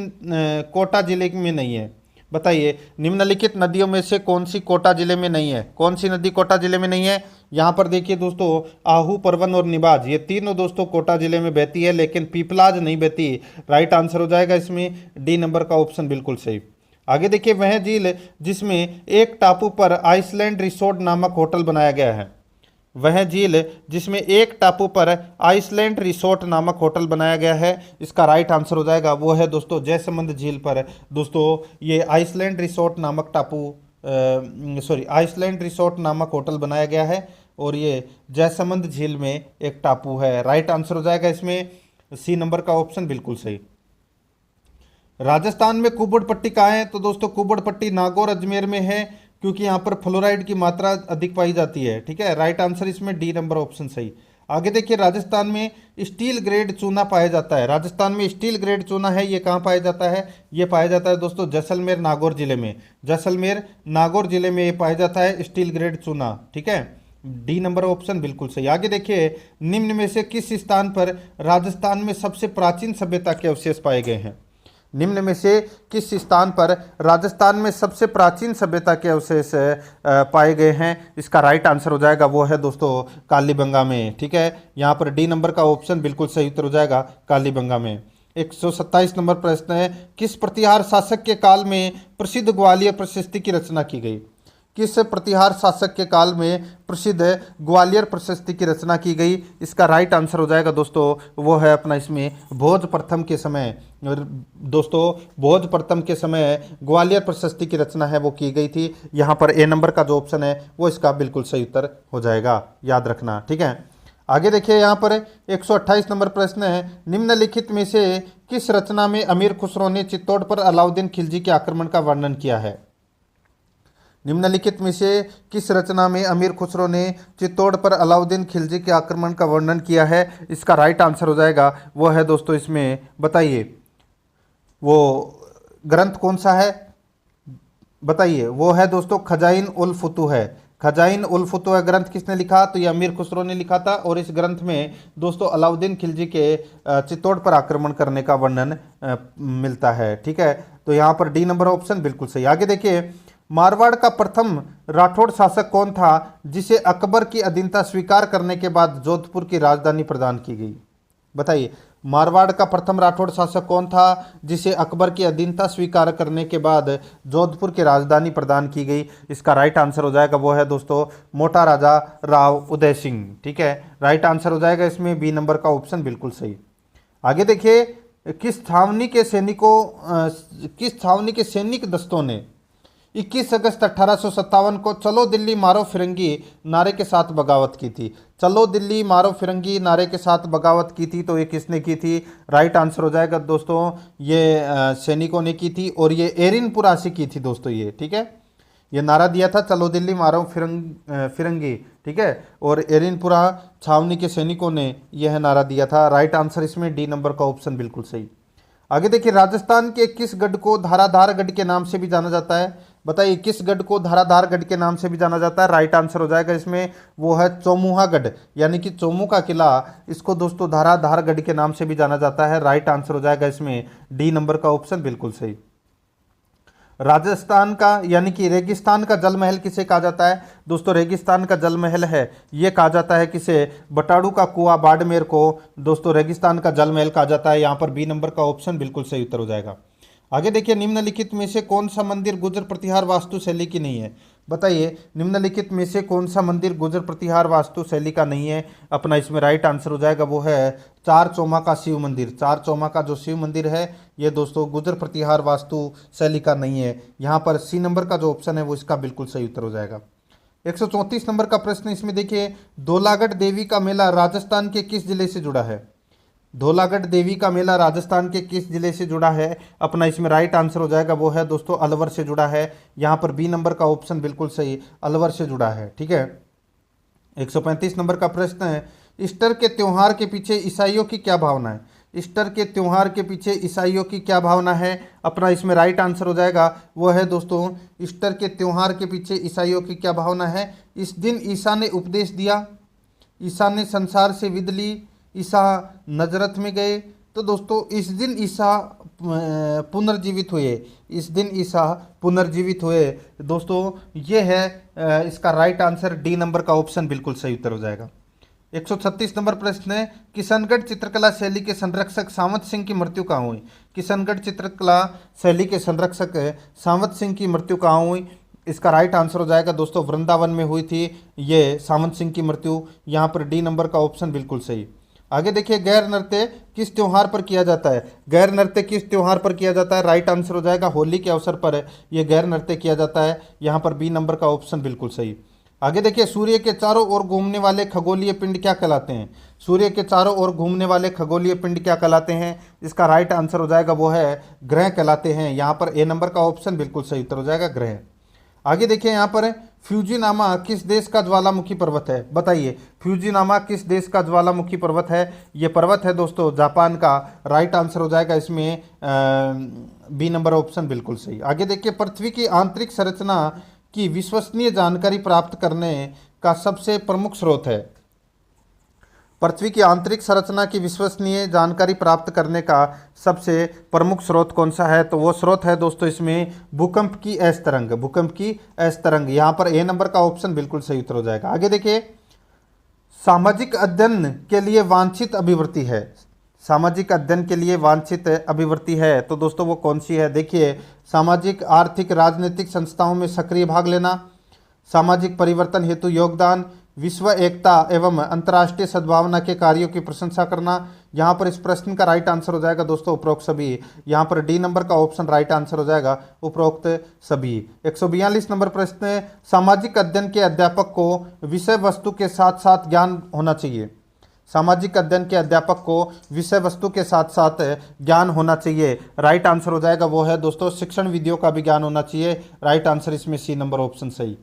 कोटा जिले में नहीं है? बताइए निम्नलिखित नदियों में से कौन सी कोटा जिले में नहीं है? कौन सी नदी कोटा जिले में नहीं है? यहाँ पर देखिए दोस्तों, आहू, परवन और निबाज, ये तीनों दोस्तों कोटा जिले में बहती है, लेकिन पीपलाज नहीं बहती। राइट आंसर हो जाएगा इसमें डी नंबर का ऑप्शन बिल्कुल सही। आगे देखिए, वह झील जिसमें एक टापू पर आइसलैंड रिसोर्ट नामक होटल बनाया गया है। वह झील जिसमें एक टापू पर आइसलैंड रिसोर्ट नामक होटल बनाया गया है, इसका राइट आंसर हो जाएगा वो है दोस्तों जयसमंद झील पर दोस्तों ये आइसलैंड रिसोर्ट नामक आइसलैंड रिसोर्ट नामक होटल बनाया गया है, और ये जयसमंद झील में एक टापू है। राइट आंसर हो जाएगा इसमें सी नंबर का ऑप्शन बिल्कुल सही। राजस्थान में कुबड़ पट्टी कहाँ है? तो दोस्तों कुबड़ पट्टी नागौर अजमेर में है, क्योंकि यहाँ पर फ्लोराइड की मात्रा अधिक पाई जाती है। ठीक है, राइट आंसर इसमें डी नंबर ऑप्शन सही। आगे देखिए, राजस्थान में स्टील ग्रेड चूना पाया जाता है। राजस्थान में स्टील ग्रेड चूना है, ये कहाँ पाया जाता है? ये पाया जाता है दोस्तों जैसलमेर नागौर जिले में। जैसलमेर नागौर जिले में ये पाया जाता है स्टील ग्रेड चूना। ठीक है, डी नंबर ऑप्शन बिल्कुल सही। आगे देखिए, निम्न में से किस स्थान पर राजस्थान में सबसे प्राचीन सभ्यता के अवशेष पाए गए हैं? निम्न में से किस स्थान पर राजस्थान में सबसे प्राचीन सभ्यता के अवशेष पाए गए हैं? इसका राइट आंसर हो जाएगा वो है दोस्तों कालीबंगा में। ठीक है, यहाँ पर डी नंबर का ऑप्शन बिल्कुल सही उत्तर हो जाएगा कालीबंगा में। 127 नंबर प्रश्न है, किस प्रतिहार शासक के काल में प्रसिद्ध ग्वालियर प्रशस्ति की रचना की गई? किस प्रतिहार शासक के काल में प्रसिद्ध ग्वालियर प्रशस्ति की रचना की गई? इसका राइट आंसर हो जाएगा दोस्तों वो है अपना इसमें भोज प्रथम के समय। दोस्तों भोज प्रथम के समय ग्वालियर प्रशस्ति की रचना है वो की गई थी। यहाँ पर ए नंबर का जो ऑप्शन है वो इसका बिल्कुल सही उत्तर हो जाएगा, याद रखना। ठीक है, आगे देखिए, यहाँ पर 128 नंबर प्रश्न है, निम्नलिखित में से किस रचना में अमीर खुसरो ने चित्तौड़ पर अलाउद्दीन खिलजी के आक्रमण का वर्णन किया है? निम्नलिखित में से किस रचना में अमीर खुसरो ने चित्तौड़ पर अलाउद्दीन खिलजी के आक्रमण का वर्णन किया है? इसका राइट आंसर हो जाएगा वो है दोस्तों इसमें, बताइए वो ग्रंथ कौन सा है? बताइए, वो है दोस्तों खजाइन उल फुतूह है। खजाइन उल फुतूह ग्रंथ किसने लिखा? तो ये अमीर खुसरो ने लिखा था, और इस ग्रंथ में दोस्तों अलाउद्दीन खिलजी के चित्तौड़ पर आक्रमण करने का वर्णन मिलता है। ठीक है, तो यहाँ पर डी नंबर ऑप्शन बिल्कुल सही। आगे देखिए, मारवाड़ का प्रथम राठौड़ शासक कौन था जिसे अकबर की अधीनता स्वीकार करने के बाद जोधपुर की राजधानी प्रदान की गई? बताइए, मारवाड़ का प्रथम राठौड़ शासक कौन था जिसे अकबर की अधीनता स्वीकार करने के बाद जोधपुर की राजधानी प्रदान की गई? इसका राइट आंसर हो जाएगा वो है दोस्तों मोटा राजा राव उदय सिंह। ठीक है, राइट आंसर हो जाएगा इसमें बी नंबर का ऑप्शन बिल्कुल सही। आगे देखिए, किस छावनी के सैनिक दस्तों ने 21 अगस्त 1857 को चलो दिल्ली मारो फिरंगी नारे के साथ बगावत की थी? चलो दिल्ली मारो फिरंगी नारे के साथ बगावत की थी, तो ये किसने की थी? राइट आंसर हो जाएगा दोस्तों ये सैनिकों ने की थी, और ये एरिनपुरा से की थी दोस्तों ये। ठीक है, ये नारा दिया था चलो दिल्ली मारो फिरंगी। ठीक है, और एरिनपुरा छावनी के सैनिकों ने यह नारा दिया था। राइट आंसर इसमें डी नंबर का ऑप्शन बिल्कुल सही। आगे देखिए, राजस्थान के किस गढ़ को धाराधार गढ़ के नाम से भी जाना जाता है? बताइए, किस गढ़ को धाराधार गढ़ के नाम से भी जाना जाता है? राइट आंसर हो जाएगा इसमें वो है चौमुहागढ़, यानी कि चौमू का किला, इसको दोस्तों धाराधार गढ़ के नाम से भी जाना जाता है। राइट आंसर हो जाएगा इसमें डी नंबर का ऑप्शन बिल्कुल सही। राजस्थान का यानी कि रेगिस्तान का जल महल किसे कहा जाता है? दोस्तों रेगिस्तान का जल महल है ये कहा जाता है किसे? बटाड़ू का कुआं बाड़मेर को दोस्तों रेगिस्तान का जल महल कहा जाता है। यहाँ पर बी नंबर का ऑप्शन बिल्कुल सही उत्तर हो जाएगा। आगे देखिए, निम्नलिखित में से कौन सा मंदिर गुर्जर प्रतिहार वास्तु शैली की नहीं है? बताइए, निम्नलिखित में से कौन सा मंदिर गुर्जर प्रतिहार वास्तु शैली का नहीं है? अपना इसमें राइट आंसर हो जाएगा वो है चार चौमा का शिव मंदिर। चार चौमा का जो शिव मंदिर है ये दोस्तों गुर्जर प्रतिहार वास्तु शैली का नहीं है। यहाँ पर सी नंबर का जो ऑप्शन है वो इसका बिल्कुल सही उत्तर हो जाएगा। 134 नंबर का प्रश्न इसमें देखिए, धौलागढ़ देवी का मेला राजस्थान के किस जिले से जुड़ा है? धौलागढ़ देवी का मेला राजस्थान के किस जिले से जुड़ा है? अपना इसमें राइट आंसर हो जाएगा वो है दोस्तों अलवर से जुड़ा है। यहाँ पर बी नंबर का ऑप्शन बिल्कुल सही, अलवर से जुड़ा है। ठीक है, 135 नंबर का प्रश्न है, ईस्टर के त्यौहार के पीछे ईसाइयों की क्या भावना है? ईस्टर के त्यौहार के पीछे ईसाइयों की क्या भावना है? अपना इसमें राइट आंसर हो जाएगा वो है दोस्तों ईस्टर के त्यौहार के पीछे ईसाइयों की क्या भावना है? इस दिन ईसा ने उपदेश दिया, ईसा ने संसार से विद ली, ईसा नजरत में गए। तो दोस्तों इस दिन ईसा पुनर्जीवित हुए। इस दिन ईसा पुनर्जीवित हुए। दोस्तों ये है इसका राइट आंसर डी नंबर का ऑप्शन बिल्कुल सही उत्तर हो जाएगा। 136 नंबर प्रश्न है, किशनगढ़ चित्रकला शैली के संरक्षक सावंत सिंह की मृत्यु कहाँ हुई? किशनगढ़ चित्रकला शैली के संरक्षक सावंत सिंह की मृत्यु कहाँ हुई? इसका राइट आंसर हो जाएगा दोस्तों वृंदावन में हुई थी ये सावंत सिंह की मृत्यु। यहाँ पर डी नंबर का ऑप्शन बिल्कुल सही। आगे देखिए, गैर नृत्य किस त्योहार पर किया जाता है? गैर नृत्य किस त्योहार पर किया जाता है? राइट आंसर हो जाएगा होली के अवसर पर यह गैर नृत्य किया जाता है। यहाँ पर बी नंबर का ऑप्शन बिल्कुल सही। आगे देखिए, सूर्य के चारों ओर घूमने वाले खगोलीय पिंड क्या कहलाते हैं? सूर्य के चारों ओर घूमने वाले खगोलीय पिंड क्या कहलाते हैं? इसका राइट आंसर हो जाएगा वो है ग्रह कहलाते हैं। यहाँ पर ए नंबर का ऑप्शन बिल्कुल सही उत्तर हो जाएगा ग्रह। आगे देखिए, यहाँ पर फ्यूजीनामा किस देश का ज्वालामुखी पर्वत है? बताइए, फ्यूजीनामा किस देश का ज्वालामुखी पर्वत है? ये पर्वत है दोस्तों जापान का। राइट आंसर हो जाएगा इसमें बी नंबर ऑप्शन बिल्कुल सही। आगे देखिए, पृथ्वी की आंतरिक संरचना की विश्वसनीय जानकारी प्राप्त करने का सबसे प्रमुख स्रोत है। पृथ्वी की आंतरिक संरचना की विश्वसनीय जानकारी प्राप्त करने का सबसे प्रमुख स्रोत कौन सा है? तो वो स्रोत है दोस्तों इसमें भूकंप की एस तरंग। भूकंप की एस तरंग। यहाँ पर ए नंबर का ऑप्शन बिल्कुल सही उत्तर हो जाएगा। आगे देखिए, सामाजिक अध्ययन के लिए वांछित अभिवृत्ति है। सामाजिक अध्ययन के लिए वांछित अभिवृत्ति है तो दोस्तों वो कौन सी है? देखिए, सामाजिक, आर्थिक, राजनीतिक संस्थाओं में सक्रिय भाग लेना, सामाजिक परिवर्तन हेतु योगदान, विश्व एकता एवं अंतर्राष्ट्रीय सद्भावना के कार्यों की प्रशंसा करना। यहाँ पर इस प्रश्न का राइट आंसर हो जाएगा दोस्तों उपरोक्त सभी। यहाँ पर डी नंबर का ऑप्शन राइट आंसर हो जाएगा उपरोक्त सभी। 142 नंबर प्रश्न है, सामाजिक अध्ययन के अध्यापक को विषय वस्तु के साथ साथ ज्ञान होना चाहिए। सामाजिक अध्ययन के अध्यापक को विषय वस्तु के साथ साथ ज्ञान होना चाहिए। राइट आंसर हो जाएगा वो है दोस्तों शिक्षण विधियों का भी ज्ञान होना चाहिए। राइट आंसर इसमें सी नंबर ऑप्शन सही।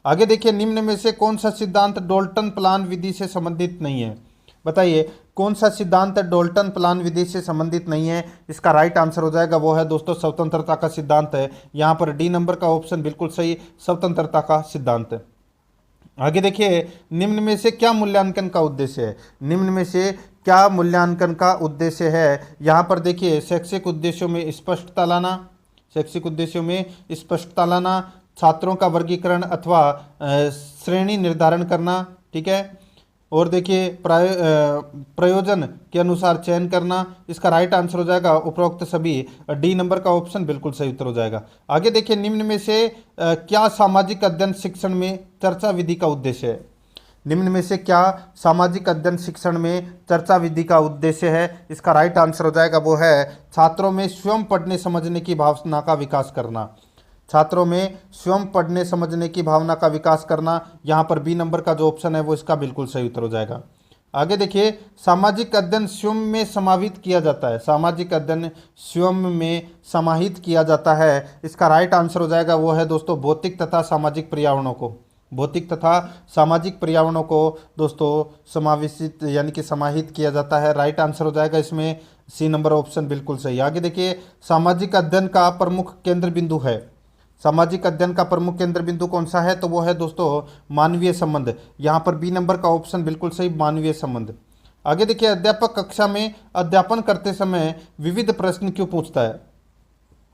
आगे देखिए, निम्न में से कौन सा सिद्धांत डोल्टन प्लान विधि से संबंधित नहीं है? बताइए, कौन सा सिद्धांत डोल्टन प्लान विधि से संबंधित नहीं है? इसका राइट आंसर हो जाएगा वो है दोस्तों स्वतंत्रता का सिद्धांत है। यहाँ पर डी नंबर का ऑप्शन बिल्कुल सही, स्वतंत्रता का सिद्धांत। आगे देखिए, निम्न में से क्या मूल्यांकन का उद्देश्य है? निम्न में से क्या मूल्यांकन का उद्देश्य है? यहाँ पर देखिए, शैक्षिक उद्देश्यों में स्पष्टता लाना, शैक्षिक उद्देश्यों में स्पष्टता लाना, छात्रों का वर्गीकरण अथवा श्रेणी निर्धारण करना, ठीक है, और देखिए प्रयोजन के अनुसार चयन करना। इसका राइट आंसर हो जाएगा उपरोक्त सभी। डी नंबर का ऑप्शन बिल्कुल सही उत्तर हो जाएगा। आगे देखिए, निम्न में से क्या सामाजिक अध्ययन शिक्षण में चर्चा विधि का उद्देश्य है? निम्न में से क्या सामाजिक अध्ययन शिक्षण में चर्चा विधि का उद्देश्य है? इसका राइट आंसर हो जाएगा वो है छात्रों में स्वयं पढ़ने समझने की भावना का विकास करना। छात्रों में स्वयं पढ़ने समझने की भावना का विकास करना। यहाँ पर बी नंबर का जो ऑप्शन है वो इसका बिल्कुल सही उत्तर हो जाएगा। आगे देखिए, सामाजिक अध्ययन स्वयं में समाहित किया जाता है। सामाजिक अध्ययन स्वयं में समाहित किया जाता है। इसका राइट आंसर हो जाएगा वो है दोस्तों भौतिक तथा सामाजिक पर्यावरणों को। भौतिक तथा सामाजिक पर्यावरणों को दोस्तों समावेशित यानी कि समाहित किया जाता है। राइट आंसर हो जाएगा इसमें सी नंबर ऑप्शन बिल्कुल सही। आगे देखिए, सामाजिक अध्ययन का प्रमुख केंद्र बिंदु है। सामाजिक अध्ययन का प्रमुख केंद्र बिंदु कौन सा है? तो वो है दोस्तों मानवीय संबंध। यहाँ पर बी नंबर का ऑप्शन बिल्कुल सही, मानवीय संबंध। आगे देखिए, अध्यापक कक्षा में अध्यापन करते समय विविध प्रश्न क्यों पूछता है?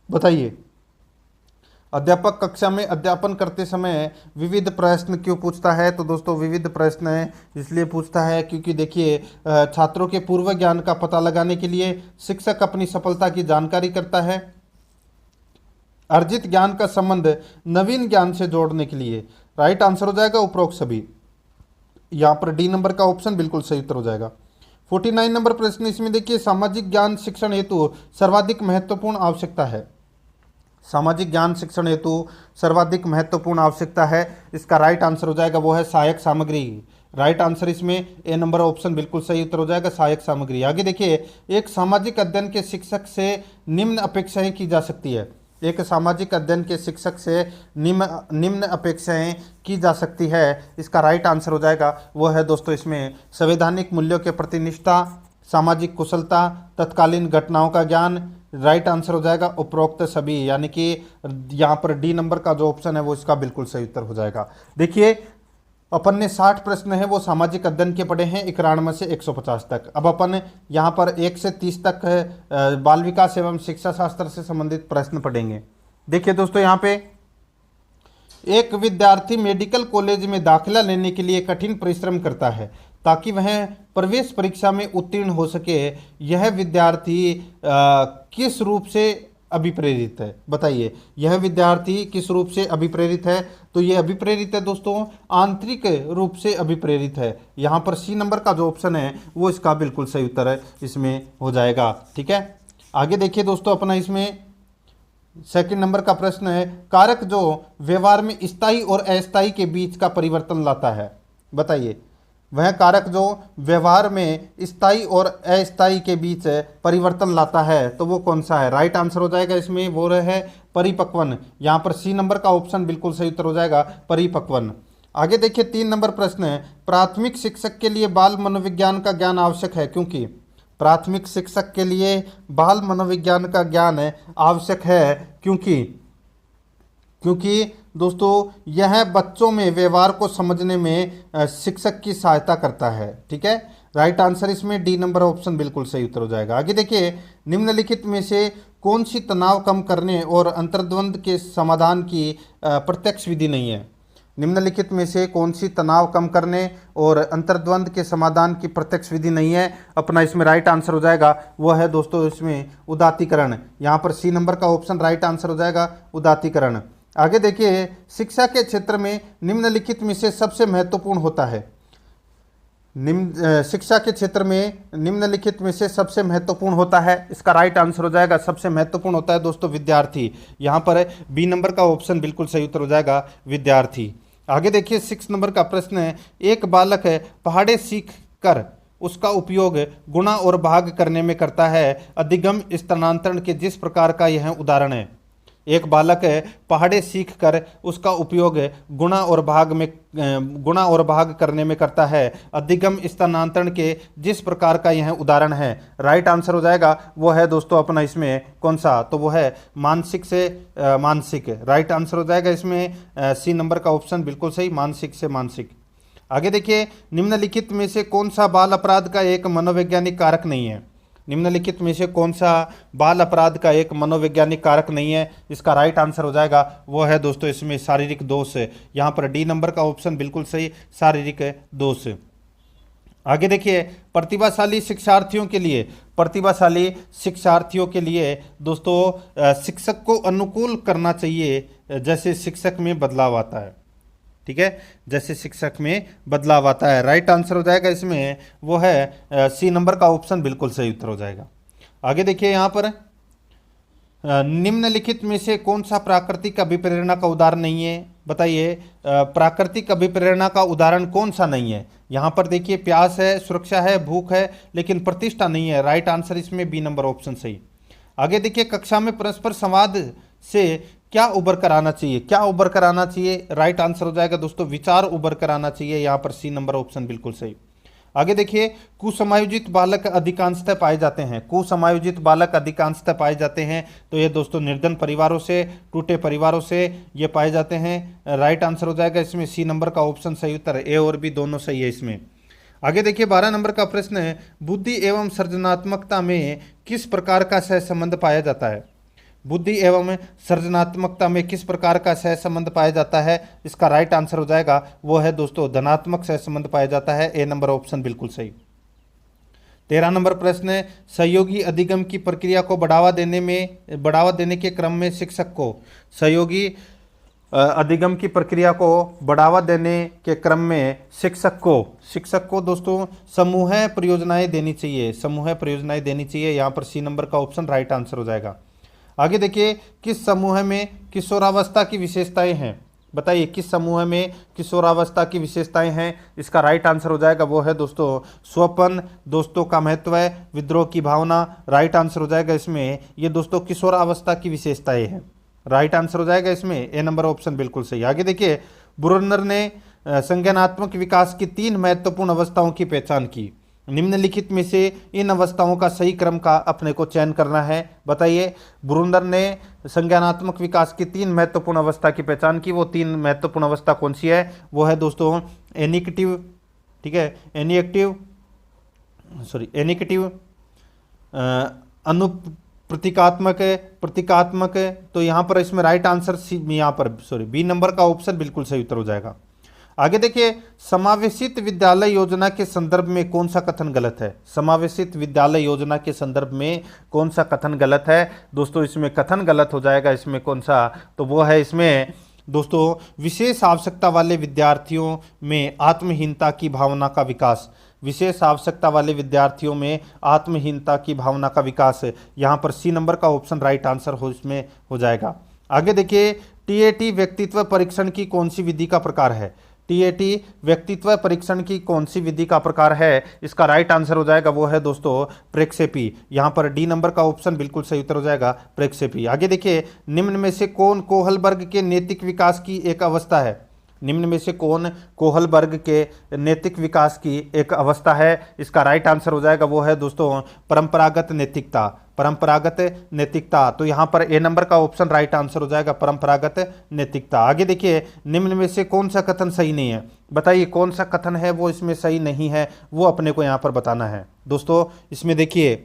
बताइए, अध्यापक कक्षा में अध्यापन करते समय विविध प्रश्न क्यों पूछता है? तो दोस्तों विविध प्रश्न इसलिए पूछता है क्योंकि देखिए, छात्रों के पूर्व ज्ञान का पता लगाने के लिए, शिक्षक अपनी सफलता की जानकारी करता है, अर्जित ज्ञान का संबंध नवीन ज्ञान से जोड़ने के लिए। राइट आंसर हो जाएगा उपरोक्त सभी। यहाँ पर डी नंबर का ऑप्शन बिल्कुल सही उत्तर हो जाएगा। 49 नंबर प्रश्न इसमें देखिए, सामाजिक ज्ञान शिक्षण हेतु सर्वाधिक महत्वपूर्ण आवश्यकता है। सामाजिक ज्ञान शिक्षण हेतु सर्वाधिक महत्वपूर्ण आवश्यकता है। इसका राइट आंसर हो जाएगा वो है सहायक सामग्री। राइट आंसर इसमें ए नंबर ऑप्शन बिल्कुल सही उत्तर हो जाएगा, सहायक सामग्री। आगे देखिए, एक सामाजिक अध्ययन के शिक्षक से निम्न अपेक्षाएं की जा सकती है। एक सामाजिक अध्ययन के शिक्षक से निम्न अपेक्षाएं की जा सकती है। इसका राइट आंसर हो जाएगा वो है दोस्तों इसमें संवैधानिक मूल्यों के प्रति निष्ठा, सामाजिक कुशलता, तत्कालीन घटनाओं का ज्ञान। राइट आंसर हो जाएगा उपरोक्त सभी, यानी कि यहाँ पर डी नंबर का जो ऑप्शन है वो इसका बिल्कुल सही उत्तर हो जाएगा। देखिए, अपन ने 60 प्रश्न है वो सामाजिक अध्ययन के पढ़े हैं 91 से 150 तक। अब अपन यहाँ पर 1 से 30 तक बाल विकास एवं शिक्षा शास्त्र से संबंधित प्रश्न पढ़ेंगे। देखिए दोस्तों, यहाँ पे एक विद्यार्थी मेडिकल कॉलेज में दाखिला लेने के लिए कठिन परिश्रम करता है ताकि वह प्रवेश परीक्षा में उत्तीर्ण हो सके। यह विद्यार्थी किस रूप से अभिप्रेरित है? बताइए, यह विद्यार्थी किस रूप से अभिप्रेरित है? तो यह अभिप्रेरित है दोस्तों आंतरिक रूप से अभिप्रेरित है। यहाँ पर सी नंबर का जो ऑप्शन है वो इसका बिल्कुल सही उत्तर है, इसमें हो जाएगा। ठीक है, आगे देखिए दोस्तों, अपना इसमें सेकंड नंबर का प्रश्न है, कारक जो व्यवहार में स्थायी और अस्थायी के बीच का परिवर्तन लाता है। बताइए, वह कारक जो व्यवहार में स्थायी और अस्थायी के बीच परिवर्तन लाता है तो वो कौन सा है? राइट आंसर हो जाएगा इसमें वो है परिपक्वन। यहाँ पर सी नंबर का ऑप्शन बिल्कुल सही उत्तर हो जाएगा, परिपक्वन। आगे देखिए 3 नंबर प्रश्न है, प्राथमिक शिक्षक के लिए बाल मनोविज्ञान का ज्ञान आवश्यक है क्योंकि? प्राथमिक शिक्षक के लिए बाल मनोविज्ञान का ज्ञान आवश्यक है क्योंकि दोस्तों यह बच्चों में व्यवहार को समझने में शिक्षक की सहायता करता है। ठीक है, राइट आंसर इसमें डी नंबर ऑप्शन बिल्कुल सही उत्तर हो जाएगा। आगे देखिए, निम्नलिखित में से कौन सी तनाव कम करने और अंतर्द्वंद के समाधान की प्रत्यक्ष विधि नहीं है? निम्नलिखित में से कौन सी तनाव कम करने और अंतर्द्वंद के समाधान की प्रत्यक्ष विधि नहीं है? अपना इसमें राइट आंसर हो जाएगा वो है दोस्तों इसमें उदात्तीकरण। यहाँ पर सी नंबर का ऑप्शन राइट आंसर हो जाएगा, उदात्तीकरण। आगे देखिए, शिक्षा के क्षेत्र में निम्नलिखित में से सबसे महत्वपूर्ण होता है। शिक्षा के क्षेत्र में निम्नलिखित में से सबसे महत्वपूर्ण होता है, इसका राइट आंसर हो जाएगा सबसे महत्वपूर्ण होता है दोस्तों विद्यार्थी। यहाँ पर बी नंबर का ऑप्शन बिल्कुल सही उत्तर हो जाएगा, विद्यार्थी। आगे देखिए 6 नंबर का प्रश्न है, एक बालक पहाड़े सीख कर उसका उपयोग गुणा और भाग करने में करता है, अधिगम स्थानांतरण के जिस प्रकार का यह उदाहरण है। एक बालक पहाड़े सीख कर उसका उपयोग गुणा और भाग करने में करता है, अधिगम स्थानांतरण के जिस प्रकार का यह उदाहरण है। राइट आंसर हो जाएगा वो है दोस्तों अपना इसमें कौन सा? तो वो है मानसिक से मानसिक। राइट आंसर हो जाएगा इसमें सी नंबर का ऑप्शन बिल्कुल सही, मानसिक से मानसिक। आगे देखिए, निम्नलिखित में से कौन सा बाल अपराध का एक मनोवैज्ञानिक कारक नहीं है? निम्नलिखित में से कौन सा बाल अपराध का एक मनोवैज्ञानिक कारक नहीं है? इसका राइट आंसर हो जाएगा वो है दोस्तों इसमें शारीरिक दोष। यहाँ पर डी नंबर का ऑप्शन बिल्कुल सही, शारीरिक दोष। आगे देखिए, प्रतिभाशाली शिक्षार्थियों के लिए दोस्तों शिक्षक को अनुकूल करना चाहिए जैसे शिक्षक में बदलाव आता है। ठीक है, जैसे शिक्षक में बदलाव आता है। राइट आंसर हो जाएगा इसमें वो है सी नंबर का ऑप्शन बिल्कुल सही उत्तर हो जाएगा। आगे देखिए, यहाँ पर निम्नलिखित में से कौन सा प्राकृतिक अभिप्रेरणा का उदाहरण नहीं है? बताइए, प्राकृतिक अभिप्रेरणा का उदाहरण कौन सा नहीं है? यहाँ पर देखिए, प्यास है, सुरक्षा है, भूख है, लेकिन प्रतिष्ठा नहीं है। राइट आंसर इसमें बी नंबर ऑप्शन सही। आगे देखिए, कक्षा में परस्पर संवाद से क्या उभर कर आना चाहिए? क्या उभर कर आना चाहिए? राइट आंसर हो जाएगा दोस्तों विचार उभर कर आना चाहिए। यहाँ पर सी नंबर ऑप्शन बिल्कुल सही। आगे देखिए, कुसमायोजित बालक अधिकांशतः पाए जाते हैं। कुसमायोजित बालक अधिकांशतः पाए जाते हैं तो ये दोस्तों निर्धन परिवारों से, टूटे परिवारों से ये पाए जाते हैं। राइट आंसर हो जाएगा इसमें सी नंबर का ऑप्शन सही उत्तर है, ए और बी दोनों सही है इसमें। आगे देखिए 12 नंबर का प्रश्न है, बुद्धि एवं सृजनात्मकता में किस प्रकार का सहसंबंध पाया जाता है? बुद्धि एवं सृजनात्मकता में किस प्रकार का सहसंबंध पाया जाता है? इसका राइट आंसर हो जाएगा वो है दोस्तों धनात्मक सहसंबंध पाया जाता है, ए नंबर ऑप्शन बिल्कुल सही। 13 नंबर प्रश्न है, सहयोगी अधिगम की प्रक्रिया को बढ़ावा देने के क्रम में शिक्षक को सहयोगी अधिगम की प्रक्रिया को बढ़ावा देने के क्रम में शिक्षक को दोस्तों समूह परियोजनाएं देनी चाहिए। यहाँ पर सी नंबर का ऑप्शन राइट आंसर हो जाएगा। आगे देखिए, किस समूह में किशोरावस्था की विशेषताएं हैं? बताइए, किस समूह में किशोरावस्था की विशेषताएं हैं? इसका राइट आंसर हो जाएगा वो है दोस्तों स्वपन, दोस्तों का महत्व, विद्रोह की भावना। राइट आंसर हो जाएगा इसमें ये दोस्तों किशोरावस्था की विशेषताएं हैं। राइट आंसर हो जाएगा इसमें ए नंबर ऑप्शन बिल्कुल सही। आगे देखिए, ब्रुनर ने संज्ञानात्मक विकास की 3 महत्वपूर्ण अवस्थाओं की पहचान की। निम्नलिखित में से इन अवस्थाओं का सही क्रम का अपने को चयन करना है। बताइए, ब्रुनर ने संज्ञानात्मक विकास की 3 महत्वपूर्ण अवस्था की पहचान की, वो 3 महत्वपूर्ण अवस्था कौन सी है? वो है दोस्तों एनिकेटिव, ठीक है, एनिएक्टिव, सॉरी एनिकेटिव, अनुप्रतीकात्मक है, प्रतीकात्मक है। तो यहाँ पर इसमें राइट आंसर सी, यहाँ पर सॉरी बी नंबर का ऑप्शन बिल्कुल सही उत्तर हो जाएगा। आगे देखिए, समावेशित विद्यालय योजना के संदर्भ में कौन सा कथन गलत है? समावेशित विद्यालय योजना के संदर्भ में कौन सा कथन गलत है? दोस्तों इसमें कथन गलत हो जाएगा, इसमें कौन सा, तो वो है इसमें दोस्तों विशेष आवश्यकता वाले विद्यार्थियों में आत्महीनता की भावना का विकास। विशेष आवश्यकता वाले विद्यार्थियों में आत्महीनता की भावना का विकास है। यहाँ पर सी नंबर का ऑप्शन राइट आंसर हो इसमें हो जाएगा। आगे देखिए, टीएटी व्यक्तित्व परीक्षण की कौन सी विधि का प्रकार है? टीएटी व्यक्तित्व परीक्षण की कौन सी विधि का प्रकार है? इसका राइट आंसर हो जाएगा वो है दोस्तों प्रेक्षेपी। यहाँ पर डी नंबर का ऑप्शन बिल्कुल सही उत्तर हो जाएगा, प्रेक्षेपी। आगे देखिए, निम्न में से कौन कोहलबर्ग के नैतिक विकास की एक अवस्था है? निम्न में से कौन कोहलबर्ग के नैतिक विकास की एक अवस्था है? इसका राइट आंसर हो जाएगा वो है दोस्तों परंपरागत नैतिकता। परंपरागत नैतिकता, तो यहाँ पर ए नंबर का ऑप्शन राइट आंसर हो जाएगा, परंपरागत नैतिकता। आगे देखिए, निम्न में से कौन सा कथन सही नहीं है? बताइए कौन सा कथन है वो इसमें सही नहीं है, वो अपने को यहाँ पर बताना है। दोस्तों इसमें देखिए,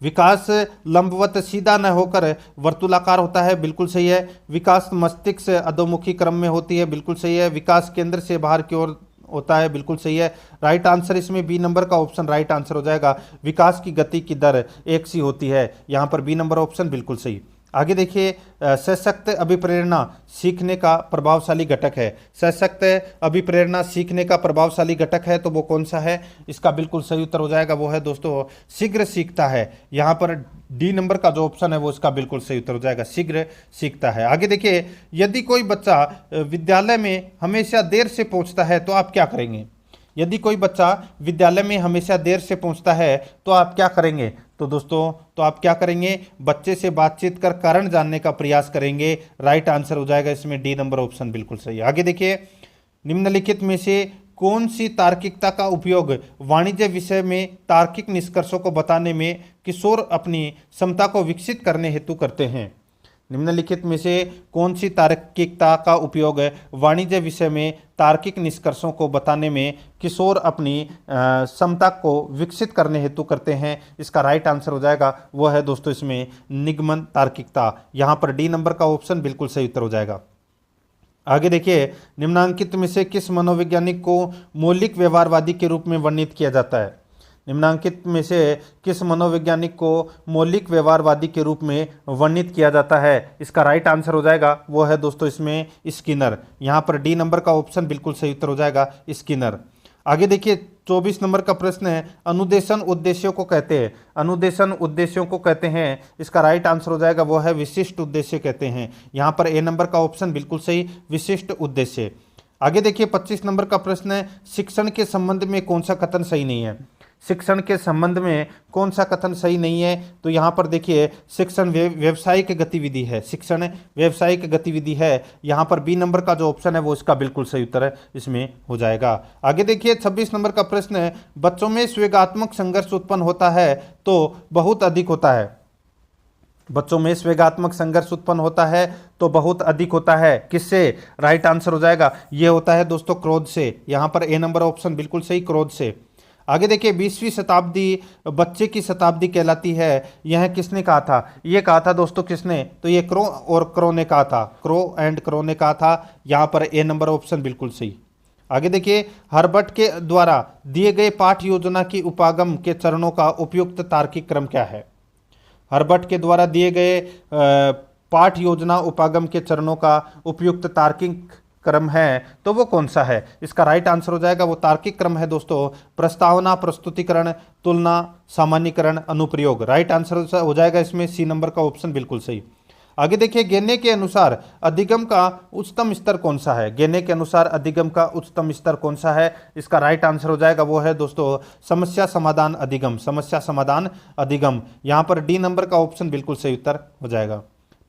विकास लंबवत सीधा न होकर वर्तुलाकार होता है, बिल्कुल सही है। विकास मस्तिष्क अधोमुखी क्रम में होती है, बिल्कुल सही है। विकास केंद्र से बाहर की ओर होता है, बिल्कुल सही है। राइट आंसर इसमें बी नंबर का ऑप्शन राइट आंसर हो जाएगा। विकास की गति की दर एक सी होती है, यहाँ पर बी नंबर ऑप्शन बिल्कुल सही। आगे देखिए, सशक्त अभिप्रेरणा सीखने का प्रभावशाली घटक है। सशक्त अभिप्रेरणा सीखने का प्रभावशाली घटक है, तो वो कौन सा है? इसका बिल्कुल सही उत्तर हो जाएगा वो है दोस्तों शीघ्र सीखता है। यहाँ पर डी नंबर का जो ऑप्शन है वो इसका बिल्कुल सही उत्तर हो जाएगा, शीघ्र सीखता है। आगे देखिए, यदि कोई बच्चा विद्यालय में हमेशा देर से पहुंचता है तो आप क्या करेंगे? यदि कोई बच्चा विद्यालय में हमेशा देर से पहुंचता है तो आप क्या करेंगे? तो दोस्तों तो आप क्या करेंगे? बच्चे से बातचीत कर कारण जानने का प्रयास करेंगे। राइट आंसर हो जाएगा इसमें डी नंबर ऑप्शन बिल्कुल सही। आगे देखिए, निम्नलिखित में से कौन सी तार्किकता का उपयोग वाणिज्य विषय में तार्किक निष्कर्षों को बताने में किशोर अपनी क्षमता को विकसित करने हेतु करते हैं? निम्नलिखित में से कौन सी तार्किकता का उपयोग वाणिज्य विषय में तार्किक निष्कर्षों को बताने में किशोर अपनी क्षमता को विकसित करने हेतु करते हैं? इसका राइट आंसर हो जाएगा वो है दोस्तों इसमें निगमन तार्किकता। यहाँ पर डी नंबर का ऑप्शन बिल्कुल सही उत्तर हो जाएगा। आगे देखिए, निम्नांकित में से किस मनोवैज्ञानिक को मौलिक व्यवहारवादी के रूप में वर्णित किया जाता है? निम्नांकित में से किस मनोवैज्ञानिक को मौलिक व्यवहारवादी के रूप में वर्णित किया जाता है? इसका राइट आंसर हो जाएगा वो है दोस्तों इसमें स्किनर। यहाँ पर डी नंबर का ऑप्शन बिल्कुल सही उत्तर हो जाएगा, स्किनर। आगे देखिए, 24 नंबर का प्रश्न है, अनुदेशन उद्देश्यों को कहते हैं। अनुदेशन उद्देश्यों को कहते हैं, इसका राइट आंसर हो जाएगा वो है विशिष्ट उद्देश्य कहते हैं। यहाँ पर ए नंबर का ऑप्शन बिल्कुल सही, विशिष्ट उद्देश्य। आगे देखिए, 25 नंबर का प्रश्न है, शिक्षण के संबंध में कौन सा कथन सही नहीं है? शिक्षण के संबंध में कौन सा कथन सही नहीं है? तो यहाँ पर देखिए, शिक्षण व्यवसायिक गतिविधि है, शिक्षण व्यवसायिक गतिविधि है। यहाँ पर बी नंबर का जो ऑप्शन है वो इसका बिल्कुल सही उत्तर है, इसमें हो जाएगा। आगे देखिए, 26 नंबर का प्रश्न है, बच्चों में स्वेगात्मक संघर्ष उत्पन्न होता है तो बहुत अधिक होता है। बच्चों में स्वेगात्मक संघर्ष उत्पन्न होता है तो बहुत अधिक होता है, किससे? राइट आंसर हो जाएगा ये होता है दोस्तों क्रोध से। यहाँ पर ए नंबर ऑप्शन बिल्कुल सही, क्रोध से। आगे देखिए, 20वीं शताब्दी बच्चे की शताब्दी कहलाती है, यह किसने कहा था? ये कहा था दोस्तों किसने? तो ये क्रो और क्रो ने कहा था, क्रो एंड क्रो ने कहा था। यहाँ पर ए नंबर ऑप्शन बिल्कुल सही। आगे देखिए, हर्बर्ट के द्वारा दिए गए पाठ योजना की उपागम के चरणों का उपयुक्त तार्किक क्रम क्या है? हर्बर्ट के द्वारा दिए गए पाठ योजना उपागम के चरणों का उपयुक्त तार्किक क्रम है, तो वो कौन सा है? इसका राइट आंसर हो जाएगा वो तार्किक क्रम है दोस्तों प्रस्तावना, प्रस्तुतिकरण, तुलना, सामान्यीकरण, अनुप्रयोग। राइट आंसर हो जाएगा इसमें सी नंबर का ऑप्शन बिल्कुल सही। आगे देखिए, गेने के अनुसार अधिगम का उच्चतम स्तर कौन सा है? गेने के अनुसार अधिगम का उच्चतम स्तर कौन सा है? इसका राइट आंसर हो जाएगा वो है दोस्तों समस्या समाधान अधिगम, समस्या समाधान अधिगम। यहाँ पर डी नंबर का ऑप्शन बिल्कुल सही उत्तर हो जाएगा।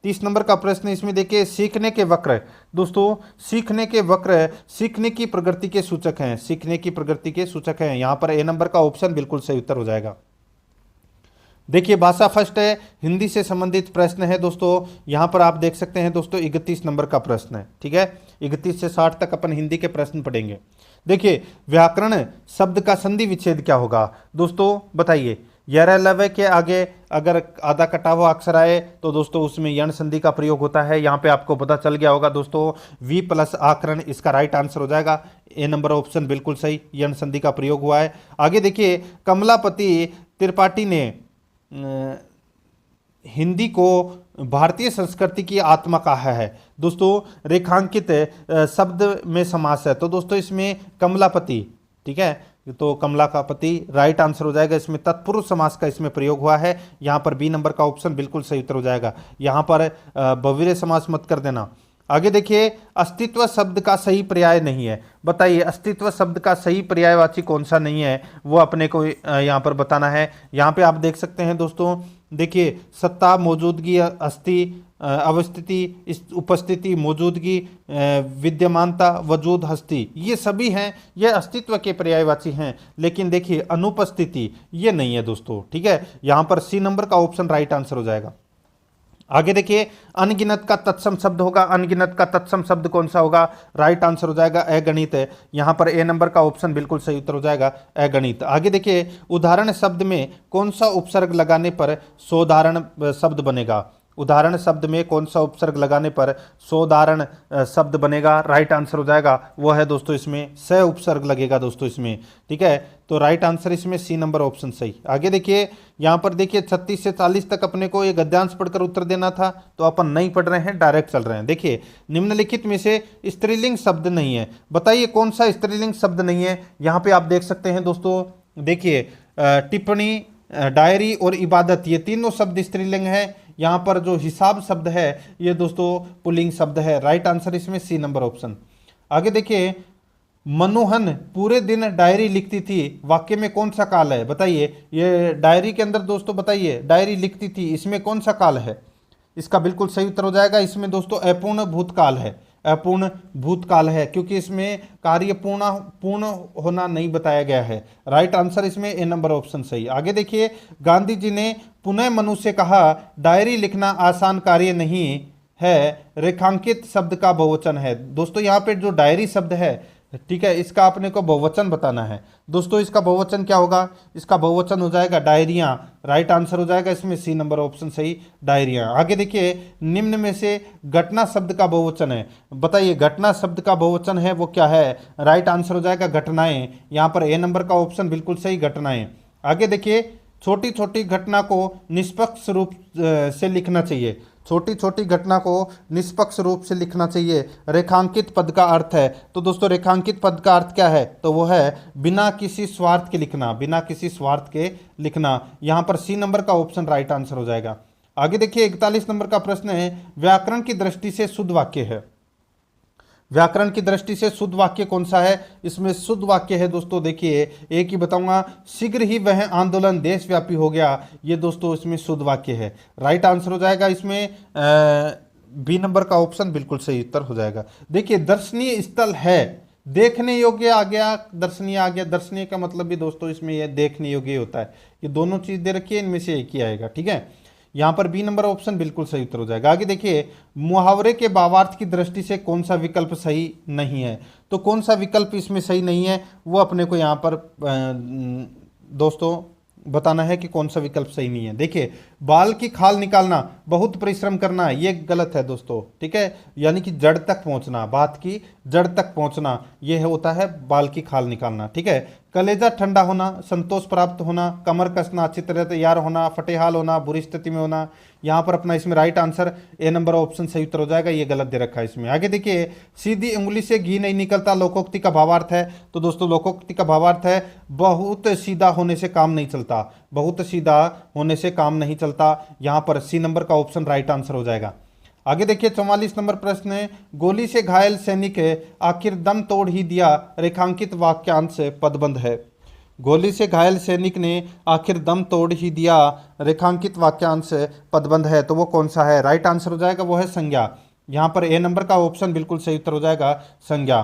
30 नंबर का प्रश्न इसमें देखिए, सीखने के वक्र। दोस्तों सीखने के वक्र सीखने की प्रगति के सूचक हैं, सीखने की प्रगति के सूचक हैं। यहाँ पर ए नंबर का ऑप्शन बिल्कुल सही उत्तर हो जाएगा। देखिए भाषा फर्स्ट है, हिंदी से संबंधित प्रश्न है दोस्तों। यहाँ पर आप देख सकते हैं दोस्तों 31 नंबर का प्रश्न है, ठीक है। 31 से 60 तक अपन हिंदी के प्रश्न पढ़ेंगे। देखिए व्याकरण शब्द का संधि विच्छेद क्या होगा दोस्तों, बताइए। यरह लव्य के आगे अगर आधा कटा हुआ अक्षर आए तो दोस्तों उसमें यण संधि का प्रयोग होता है। यहाँ पे आपको पता चल गया होगा दोस्तों, वी प्लस आकरण इसका राइट आंसर हो जाएगा। ए नंबर ऑप्शन बिल्कुल सही, यण संधि का प्रयोग हुआ है। आगे देखिए, कमलापति त्रिपाठी ने हिंदी को भारतीय संस्कृति की आत्मा कहा है दोस्तों। रेखांकित शब्द में समास है तो दोस्तों इसमें कमलापति, ठीक है, तो कमला का पति राइट आंसर हो जाएगा। इसमें तत्पुरुष समास का इसमें प्रयोग हुआ है। यहाँ पर बी नंबर का ऑप्शन बिल्कुल सही उत्तर हो जाएगा। यहाँ पर बहुवीर्य समास मत कर देना। आगे देखिए, अस्तित्व शब्द का सही पर्याय नहीं है, बताइए अस्तित्व शब्द का सही पर्यायवाची कौन सा नहीं है, वो अपने को यहाँ पर बताना है। यहाँ पे आप देख सकते हैं दोस्तों, देखिए सत्ता, मौजूदगी, अस्थि, अवस्थिति, उपस्थिति, मौजूदगी, विद्यमानता, वजूद, हस्ती, ये सभी हैं, ये अस्तित्व के पर्यायवाची हैं। लेकिन देखिए अनुपस्थिति ये नहीं है दोस्तों, ठीक है। यहाँ पर सी नंबर का ऑप्शन राइट आंसर हो जाएगा। आगे देखिए, अनगिनत का तत्सम शब्द होगा। अनगिनत का तत्सम शब्द कौन सा होगा, राइट आंसर हो जाएगा अगणित है। यहाँ पर ए नंबर का ऑप्शन बिल्कुल सही उत्तर हो जाएगा अगणित। आगे देखिए, उदाहरण शब्द में कौन सा उपसर्ग लगाने पर सोदाहरण शब्द बनेगा। उदाहरण शब्द में कौन सा उपसर्ग लगाने पर सोदाहरण शब्द बनेगा, राइट आंसर हो जाएगा वो है दोस्तों इसमें स उपसर्ग लगेगा दोस्तों इसमें, ठीक है। तो राइट आंसर इसमें सी नंबर ऑप्शन सही। आगे देखिए, यहाँ पर देखिए 36 से 40 तक अपने को ये गद्यांश पढ़कर उत्तर देना था, तो अपन नहीं पढ़ रहे हैं, डायरेक्ट चल रहे हैं। देखिए, निम्नलिखित में से स्त्रीलिंग शब्द नहीं है, बताइए कौन सा स्त्रीलिंग शब्द नहीं है। यहाँ पे आप देख सकते हैं दोस्तों, देखिए टिप्पणी, डायरी और इबादत, ये तीनों शब्द स्त्रीलिंग है। यहाँ पर जो हिसाब शब्द है ये दोस्तों पुल्लिंग शब्द है, राइट आंसर इसमें सी नंबर ऑप्शन। आगे देखिए, मनोहन पूरे दिन डायरी लिखती थी, वाक्य में कौन सा काल है, बताइए। ये डायरी के अंदर दोस्तों बताइए डायरी लिखती थी, इसमें कौन सा काल है, इसका बिल्कुल सही उत्तर हो जाएगा। इसमें दोस्तों अपूर्ण भूतकाल है, अपूर्ण भूतकाल है, क्योंकि इसमें कार्य पूर्ण होना नहीं बताया गया है, राइट आंसर इसमें ए नंबर ऑप्शन सही। आगे देखिए, गांधी जी ने पुनः मनु से कहा, डायरी लिखना आसान कार्य नहीं है, रेखांकित शब्द का बहुवचन है। दोस्तों यहाँ पे जो डायरी शब्द है, ठीक है, इसका अपने को बहुवचन बताना है दोस्तों। इसका बहुवचन क्या होगा, इसका बहुवचन हो जाएगा डायरियां, राइट आंसर हो जाएगा इसमें सी नंबर ऑप्शन सही, डायरियां। आगे देखिए, निम्न में से घटना शब्द का बहुवचन है, बताइए घटना शब्द का बहुवचन है वो क्या है, राइट आंसर हो जाएगा घटनाएं। यहाँ पर ए नंबर का ऑप्शन बिल्कुल सही, घटनाएं। आगे देखिए, छोटी छोटी घटना को निष्पक्ष रूप से लिखना चाहिए, छोटी छोटी घटना को निष्पक्ष रूप से लिखना चाहिए। रेखांकित पद का अर्थ है, तो दोस्तों रेखांकित पद का अर्थ क्या है, तो वो है बिना किसी स्वार्थ के लिखना, बिना किसी स्वार्थ के लिखना। यहाँ पर सी नंबर का ऑप्शन राइट आंसर हो जाएगा। आगे देखिए, 41 नंबर का प्रश्न है, व्याकरण की दृष्टि से शुद्ध वाक्य है। व्याकरण की दृष्टि से शुद्ध वाक्य कौन सा है, इसमें शुद्ध वाक्य है दोस्तों, देखिए एक ही बताऊंगा, शीघ्र ही वह आंदोलन देशव्यापी हो गया, ये दोस्तों इसमें शुद्ध वाक्य है, राइट आंसर हो जाएगा इसमें बी नंबर का ऑप्शन बिल्कुल सही उत्तर हो जाएगा। देखिए, दर्शनीय स्थल है, देखने योग्य आ गया, दर्शनीय आ गया, दर्शनीय का मतलब भी दोस्तों इसमें यह देखने योग्य होता है, ये दोनों चीज दे रखी है, इनमें से एक ही आएगा, ठीक है। यहाँ पर बी नंबर ऑप्शन बिल्कुल सही उत्तर हो जाएगा। आगे देखिए, मुहावरे के भावार्थ की दृष्टि से कौन सा विकल्प सही नहीं है, तो कौन सा विकल्प इसमें सही नहीं है वो अपने को यहाँ पर दोस्तों बताना है कि कौन सा विकल्प सही नहीं है। देखिए, बाल की खाल निकालना, बहुत परिश्रम करना, ये गलत है दोस्तों, ठीक है, यानी कि जड़ तक पहुंचना, बात की जड़ तक पहुंचना, ये होता है बाल की खाल निकालना, ठीक है। कलेजा ठंडा होना, संतोष प्राप्त होना, कमर कसना, अच्छी तरह तैयार होना, फटेहाल होना, बुरी स्थिति में होना, यहाँ पर अपना इसमें right answer A number option सही उत्तर हो जाएगा, ये गलत दे रखा है इसमें। आगे देखिए, सीधी उंगली से घी नहीं निकलता, लोकोक्ति का भावार्थ है, तो दोस्तों लोकोक्ति का भावार्थ है बहुत सीधा होने से काम नहीं चलता, बहुत सीधा होने से काम नहीं चलता, यहाँ पर सी नंबर का ऑप्शन राइट आंसर हो जाएगा। आगे देखिए, 44 नंबर प्रश्न है, गोली से घायल सैनिक आखिर दम तोड़ ही दिया, रेखांकित वाक्यांश पदबंध है। गोली से घायल सैनिक ने आखिर दम तोड़ ही दिया, रेखांकित वाक्यांश पदबंध है, तो वो कौन सा है, राइट आंसर हो जाएगा वो है संज्ञा। यहाँ पर ए नंबर का ऑप्शन बिल्कुल सही उत्तर हो जाएगा संज्ञा।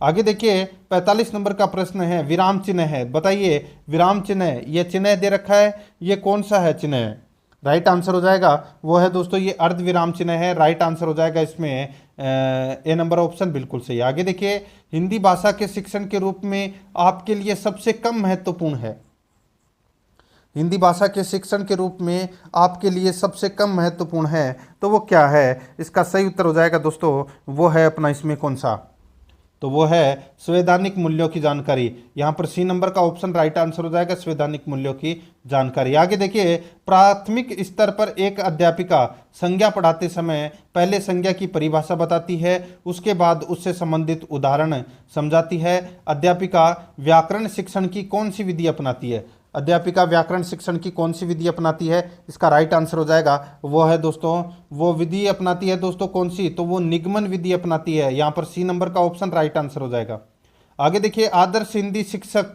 आगे देखिए 45 नंबर का प्रश्न है, विराम चिन्ह है, बताइए विराम चिन्ह, ये चिन्ह दे रखा है, ये कौन सा है चिन्ह? राइट आंसर हो जाएगा वो है दोस्तों ये अर्ध विराम चिन्ह है। राइट आंसर हो जाएगा इसमें ए नंबर ऑप्शन बिल्कुल सही। आगे देखिए हिंदी भाषा के शिक्षण के रूप में आपके लिए सबसे कम महत्वपूर्ण है, हिंदी भाषा के शिक्षण के रूप में आपके लिए सबसे कम महत्वपूर्ण है, तो वो क्या है? इसका सही उत्तर हो जाएगा दोस्तों वो है अपना इसमें कौन सा, तो वो है संवैधानिक मूल्यों की जानकारी। यहाँ पर सी नंबर का ऑप्शन राइट आंसर हो जाएगा, संवैधानिक मूल्यों की जानकारी। आगे देखिए प्राथमिक स्तर पर एक अध्यापिका संज्ञा पढ़ाते समय पहले संज्ञा की परिभाषा बताती है, उसके बाद उससे संबंधित उदाहरण समझाती है। अध्यापिका व्याकरण शिक्षण की कौन सी विधि अपनाती है? अध्यापिका व्याकरण शिक्षण की कौन सी विधि अपनाती है? इसका राइट आंसर हो जाएगा वो है दोस्तों, वो विधि अपनाती है दोस्तों कौन सी, तो वो निगमन विधि अपनाती है। यहाँ पर सी नंबर का ऑप्शन राइट आंसर हो जाएगा। आगे देखिए आदर्श हिंदी शिक्षक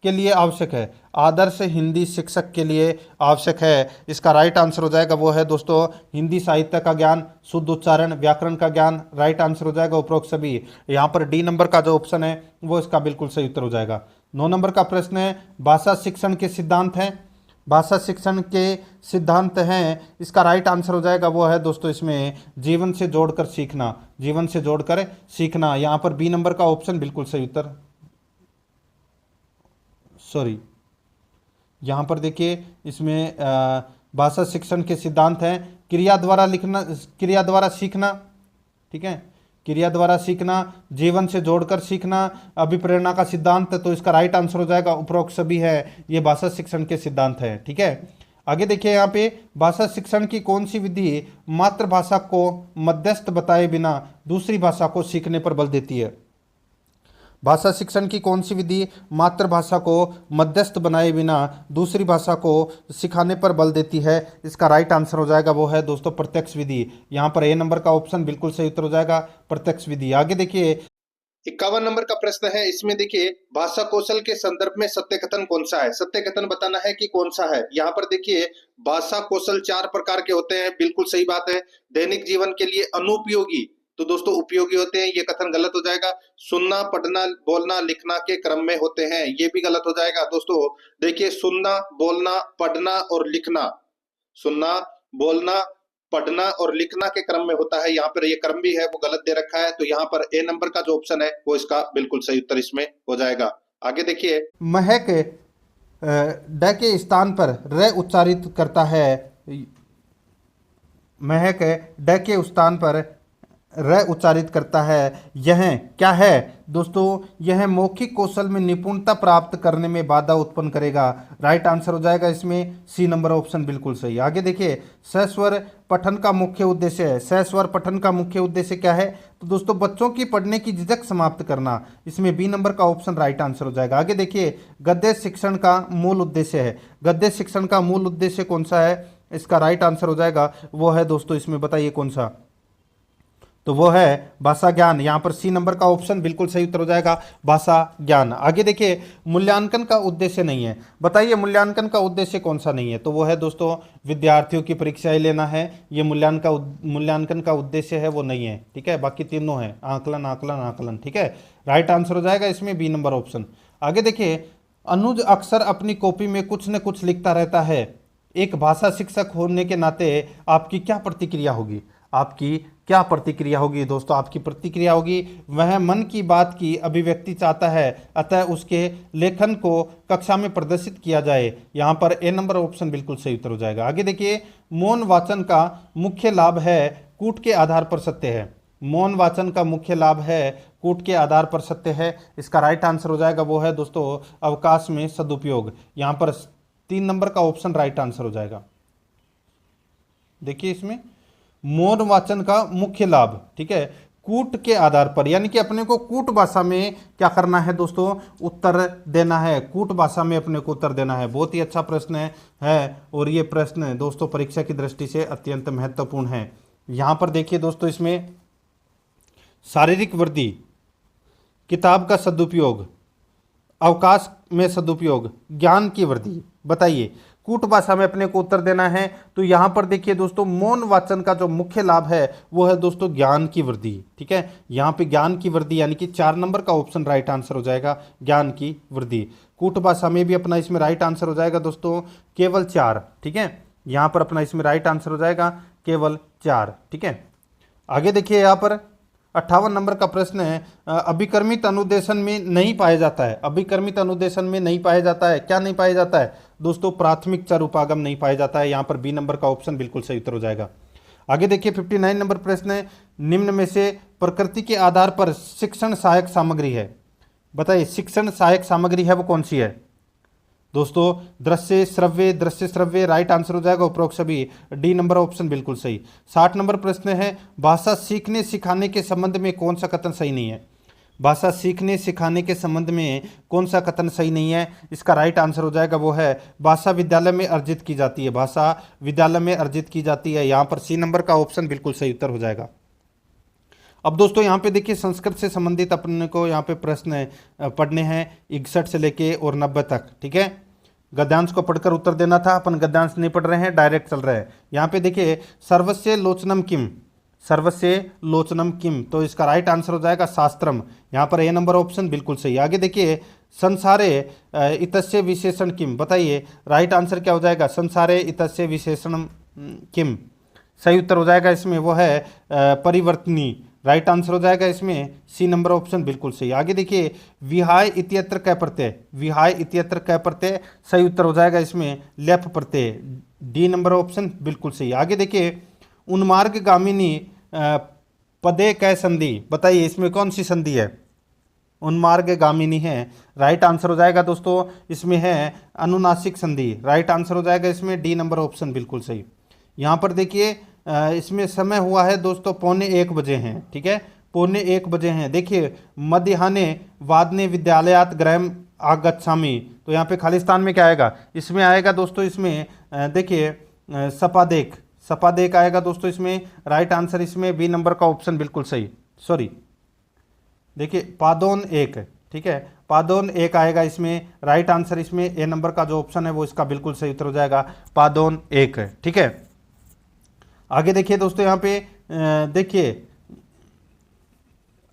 के लिए आवश्यक है, आदर्श हिंदी शिक्षक के लिए आवश्यक है, इसका राइट आंसर हो जाएगा वो है दोस्तों हिंदी साहित्य का ज्ञान, शुद्ध उच्चारण, व्याकरण का ज्ञान। राइट आंसर हो जाएगा उपरोक्त सभी। यहाँ पर डी नंबर का जो ऑप्शन है वो इसका बिल्कुल सही उत्तर हो जाएगा। 9 नंबर का प्रश्न है भाषा शिक्षण के सिद्धांत हैं, भाषा शिक्षण के सिद्धांत हैं, इसका राइट आंसर हो जाएगा वो है दोस्तों इसमें जीवन से जोड़कर सीखना, जीवन से जोड़कर सीखना। यहाँ पर बी नंबर का ऑप्शन बिल्कुल सही उत्तर, सॉरी यहाँ पर देखिए इसमें भाषा शिक्षण के सिद्धांत हैं क्रिया द्वारा लिखना, क्रिया द्वारा सीखना, ठीक है, क्रिया द्वारा सीखना, जीवन से जोड़कर सीखना, अभिप्रेरणा का सिद्धांत, तो इसका राइट आंसर हो जाएगा उपरोक्त सभी है, ये भाषा शिक्षण के सिद्धांत है। ठीक है, आगे देखिए यहाँ पे भाषा शिक्षण की कौन सी विधि मातृभाषा को मध्यस्थ बताए बिना दूसरी भाषा को सीखने पर बल देती है? भाषा शिक्षण की कौन सी विधि मातृभाषा को मध्यस्थ बनाए बिना दूसरी भाषा को सिखाने पर बल देती है? इसका राइट आंसर हो जाएगा वो है दोस्तों प्रत्यक्ष विधि। यहाँ पर ए नंबर का ऑप्शन बिल्कुल सही उत्तर हो जाएगा प्रत्यक्ष विधि। आगे देखिए 51 नंबर का प्रश्न है, इसमें देखिए भाषा कौशल के संदर्भ में सत्य कथन कौन सा है? सत्य कथन बताना है कि कौन सा है। यहाँ पर देखिए भाषा कौशल 4 प्रकार के होते हैं, बिल्कुल सही बात है। दैनिक जीवन के लिए अनुपयोगी तो दोस्तों उपयोगी होते हैं, ये कथन गलत हो जाएगा। सुनना, पढ़ना, बोलना, लिखना के क्रम में होते हैं, ये भी गलत हो जाएगा। दोस्तों देखिए सुनना, बोलना, पढ़ना और लिखना, सुनना, बोलना, पढ़ना और लिखना के क्रम में होता है, यहाँ पर ये क्रम भी है वो गलत दे रखा है, तो यहाँ पर ए नंबर का जो ऑप्शन है वो इसका बिल्कुल सही उत्तर इसमें हो जाएगा। आगे देखिए महक ड के स्थान पर र उच्चारित करता है, महक ड के स्थान पर र उच्चारित करता है, यह क्या है दोस्तों? यह मौखिक कौशल में निपुणता प्राप्त करने में बाधा उत्पन्न करेगा। राइट आंसर हो जाएगा इसमें सी नंबर ऑप्शन बिल्कुल सही। आगे देखिए सस्वर पठन का मुख्य उद्देश्य है, सस्वर पठन का मुख्य उद्देश्य क्या है? तो दोस्तों बच्चों की पढ़ने की झिझक समाप्त करना, इसमें बी नंबर का ऑप्शन राइट आंसर हो जाएगा। आगे देखिए गद्य शिक्षण का मूल उद्देश्य है, गद्य शिक्षण का मूल उद्देश्य कौन सा है? इसका राइट आंसर हो जाएगा वो है दोस्तों इसमें बताइए कौन सा, तो वो है भाषा ज्ञान। यहाँ पर सी नंबर का ऑप्शन बिल्कुल सही उत्तर हो जाएगा भाषा ज्ञान। आगे देखिए मूल्यांकन का उद्देश्य नहीं है, बताइए मूल्यांकन का उद्देश्य कौन सा नहीं है? तो वो है दोस्तों विद्यार्थियों की परीक्षाएं लेना है, ये मूल्यांकन का उद्देश्य है वो नहीं है। ठीक है, बाकी तीनों है आकलन आकलन आकलन। ठीक है, राइट आंसर हो जाएगा इसमें बी नंबर ऑप्शन। आगे देखिए अनुज अक्सर अपनी कॉपी में कुछ न कुछ लिखता रहता है, एक भाषा शिक्षक होने के नाते आपकी क्या प्रतिक्रिया होगी? आपकी क्या प्रतिक्रिया होगी दोस्तों? आपकी प्रतिक्रिया होगी वह मन की बात की अभिव्यक्ति चाहता है, अतः उसके लेखन को कक्षा में प्रदर्शित किया जाए। यहाँ पर ए नंबर ऑप्शन बिल्कुल सही उत्तर हो जाएगा। आगे देखिए मौन वाचन का मुख्य लाभ है कूट के आधार पर सत्य है, मौन वाचन का मुख्य लाभ है कूट के आधार पर सत्य है। इसका राइट आंसर हो जाएगा वो है दोस्तों अवकाश में सदुपयोग। यहाँ पर 3 नंबर का ऑप्शन राइट आंसर हो जाएगा। देखिए इसमें मौन वाचन का मुख्य लाभ, ठीक है, कूट के आधार पर, यानी कि अपने को कूट भाषा में क्या करना है दोस्तों? उत्तर देना है, कूट भाषा में अपने को उत्तर देना है। बहुत ही अच्छा प्रश्न है और ये प्रश्न दोस्तों परीक्षा की दृष्टि से अत्यंत महत्वपूर्ण है। यहाँ पर देखिए दोस्तों इसमें शारीरिक वृद्धि, किताब का सदुपयोग, अवकाश में सदुपयोग, ज्ञान की वृद्धि, बताइए कूट भाषा में अपने को उत्तर देना है। तो यहाँ पर देखिए दोस्तों, मौन वाचन का जो मुख्य लाभ है वो है दोस्तों ज्ञान की वृद्धि। ठीक है, यहाँ पे ज्ञान की वृद्धि यानी कि 4 नंबर का ऑप्शन राइट आंसर हो जाएगा, ज्ञान की वृद्धि। कूट भाषा में भी अपना इसमें राइट आंसर हो जाएगा दोस्तों केवल 4। ठीक है, यहाँ पर अपना इसमें राइट आंसर हो जाएगा केवल 4। ठीक है, आगे देखिए यहाँ पर 58 नंबर का प्रश्न है, अभिकर्मित अनुदेशन में नहीं पाया जाता है। अभिकर्मित अनुदेशन में नहीं पाया जाता है, क्या नहीं पाया जाता है दोस्तों? प्राथमिक चर उपागम नहीं पाया जाता है। यहाँ पर बी नंबर का ऑप्शन बिल्कुल सही उत्तर हो जाएगा। आगे देखिए 59 नंबर प्रश्न है, निम्न में से प्रकृति के आधार पर शिक्षण सहायक सामग्री है, बताइए शिक्षण सहायक सामग्री है वो कौन सी है दोस्तों? दृश्य श्रव्य राइट आंसर हो जाएगा उपरोक्त सभी, डी नंबर ऑप्शन बिल्कुल सही। 60 नंबर प्रश्न है, भाषा सीखने सिखाने के संबंध में कौन सा कथन सही नहीं है? भाषा सीखने सिखाने के संबंध में कौन सा कथन सही नहीं है? इसका राइट आंसर हो जाएगा वो है भाषा विद्यालय में अर्जित की जाती है, भाषा विद्यालय में अर्जित की जाती है। यहाँ पर सी नंबर का ऑप्शन बिल्कुल सही उत्तर हो जाएगा। अब दोस्तों यहाँ पे देखिए संस्कृत से संबंधित अपने को यहाँ पे प्रश्न पढ़ने हैं 61 से लेके और 90 तक। ठीक है, गद्यांश को पढ़कर उत्तर देना था, अपन गद्यांश नहीं पढ़ रहे हैं, डायरेक्ट चल रहे हैं। यहाँ पे देखिए सर्वस्य लोचनम किम, सर्वस्य लोचनम किम, तो इसका राइट आंसर हो जाएगा शास्त्रम। यहाँ पर ए नंबर ऑप्शन बिल्कुल सही। आगे देखिए संसारे इतस्य विशेषण किम, बताइए राइट आंसर क्या हो जाएगा? संसारे इतस्य विशेषणम किम, सही उत्तर हो जाएगा इसमें वो है परिवर्तनी, राइट आंसर हो जाएगा इसमें सी नंबर ऑप्शन बिल्कुल सही। आगे देखिए विहाय इत्यत्र कै प्रत्यय, विहाय इत्यत्र कै प्रत्यय, सही उत्तर हो जाएगा इसमें लेप प्रत्यय, डी नंबर ऑप्शन बिल्कुल सही। आगे देखिए उन्मार्गगामिनी पदे कै संधि, बताइए इसमें कौन सी संधि है? उन्मार्गगामिनी है, राइट आंसर हो जाएगा दोस्तों इसमें है अनुनासिक संधि, राइट आंसर हो जाएगा इसमें डी नंबर ऑप्शन बिल्कुल सही। यहाँ पर देखिए इसमें समय हुआ है दोस्तों 1:45 बजे हैं। ठीक है, 1:45 बजे हैं। देखिए मध्याह्ने वादने विद्यालयात गृहम आगच्छामि, तो यहाँ पे खालिस्तान में क्या आएगा? इसमें आएगा दोस्तों इसमें देखिए सपादेक, सपादेक आएगा दोस्तों इसमें, राइट आंसर इसमें बी नंबर का ऑप्शन बिल्कुल सही। सॉरी देखिए पादोन 1, ठीक है पादोन 1 आएगा इसमें, राइट आंसर इसमें ए नंबर का जो ऑप्शन है वो इसका बिल्कुल सही उत्तर हो जाएगा, पादोन 1। ठीक है, आगे देखिए दोस्तों यहाँ पे देखिए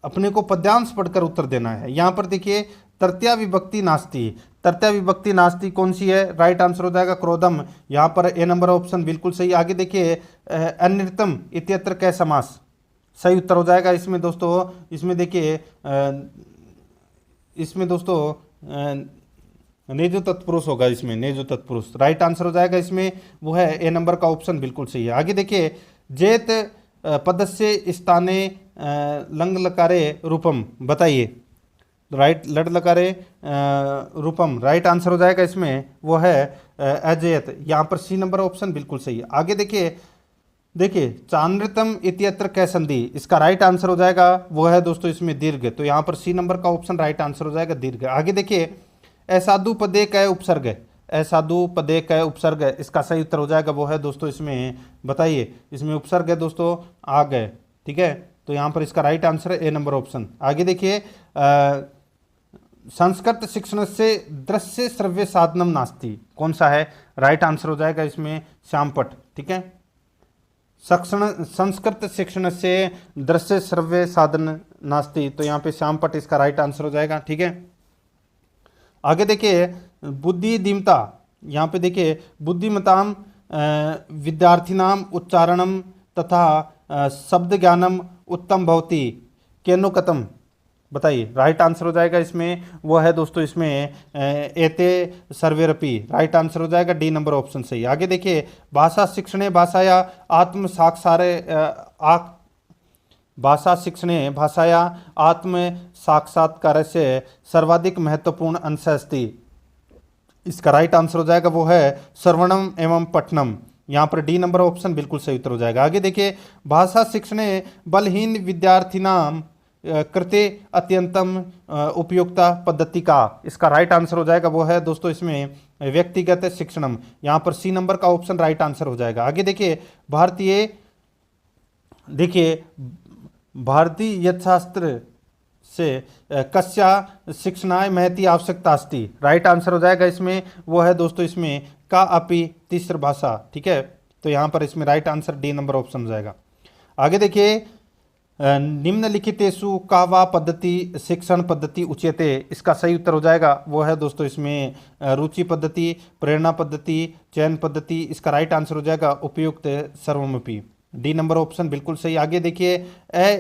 अपने को पद्यांश पढ़कर उत्तर देना है। यहाँ पर देखिए तृतीया विभक्ति नास्ति, तृतीया विभक्ति नास्ति कौन सी है? राइट आंसर हो जाएगा क्रोधम, यहाँ पर ए नंबर ऑप्शन बिल्कुल सही। आगे देखिए अनृतम इत्यत्र कै समास, सही उत्तर हो जाएगा इसमें दोस्तों, इसमें देखिए इसमें दोस्तों नेजो तत्पुरुष होगा, इसमें नेजो तत्पुरुष, राइट आंसर हो जाएगा इसमें वो है ए नंबर का ऑप्शन बिल्कुल सही है। आगे देखिए जेत पदस्य स्थाने लंग लकारे रूपम, बताइए राइट लड लकारे रूपम, राइट आंसर हो जाएगा इसमें वो है अजयत, यहाँ पर सी नंबर ऑप्शन बिल्कुल सही है। आगे देखिए चांद्रतम इत्यत्र कै संधि, इसका राइट आंसर हो जाएगा वो है दोस्तों इसमें दीर्घ, तो यहाँ पर सी नंबर का ऑप्शन राइट आंसर हो जाएगा दीर्घ। आगे देखिए असाधु पदे कै उपसर्ग, असाधु पदे कै उपसर्ग, इसका सही उत्तर हो जाएगा वो है दोस्तों इसमें, बताइए इसमें उपसर्ग है दोस्तों आ गए। ठीक है, तो यहाँ पर इसका राइट आंसर है ए नंबर ऑप्शन। आगे देखिए संस्कृत शिक्षण से दृश्य श्रव्य साधनम नास्ति, कौन सा है? राइट आंसर हो जाएगा इसमें श्यामपट। ठीक है, संस्कृत शिक्षण से दृश्य श्रव्य साधन नास्ति, तो यहाँ पे श्यामपट इसका राइट आंसर हो जाएगा। ठीक है, आगे देखिए बुद्धिदीमता, यहाँ पे देखिए बुद्धिमताम विद्यार्थिनाम उच्चारणम तथा शब्द ज्ञानम उत्तम भवति केनो कथम, बताइए राइट आंसर हो जाएगा इसमें वो है दोस्तों इसमें एते सर्वेरपि, राइट आंसर हो जाएगा डी नंबर ऑप्शन सही। आगे देखिए भाषा शिक्षणे भाषाया आत्म साक्षारे भाषा शिक्षणे भाषाया आत्म साक्षात्कार से सर्वाधिक महत्वपूर्ण अंश अस्ति, इसका राइट आंसर हो जाएगा वो है श्रवणम एवं पठनम, यहाँ पर डी नंबर ऑप्शन बिल्कुल सही उत्तर हो जाएगा। आगे देखिए भाषा शिक्षणे बलहीन विद्यार्थिनाम कृते अत्यंतम उपयुक्ता पद्धति का, इसका राइट आंसर हो जाएगा वो है दोस्तों इसमें व्यक्तिगत शिक्षणम, यहाँ पर सी नंबर का ऑप्शन राइट आंसर हो जाएगा। आगे देखिए भारतीय यथशास्त्र से कस्या शिक्षणाय महती आवश्यकता अस्ति, राइट आंसर हो जाएगा इसमें वो है दोस्तों इसमें का अपि तीसरी भाषा, ठीक है। तो यहाँ पर इसमें right answer D number option हो जाएगा। आगे देखिए, निम्नलिखितेषु का वा पद्धति शिक्षण पद्धति उच्यते, इसका सही उत्तर हो जाएगा वो है दोस्तों इसमें रुचि पद्धति, प्रेरणा पद्धति, चयन पद्धति। इसका राइट आंसर हो जाएगा उपयुक्त सर्वमपि, डी नंबर ऑप्शन बिल्कुल सही। आगे देखिए,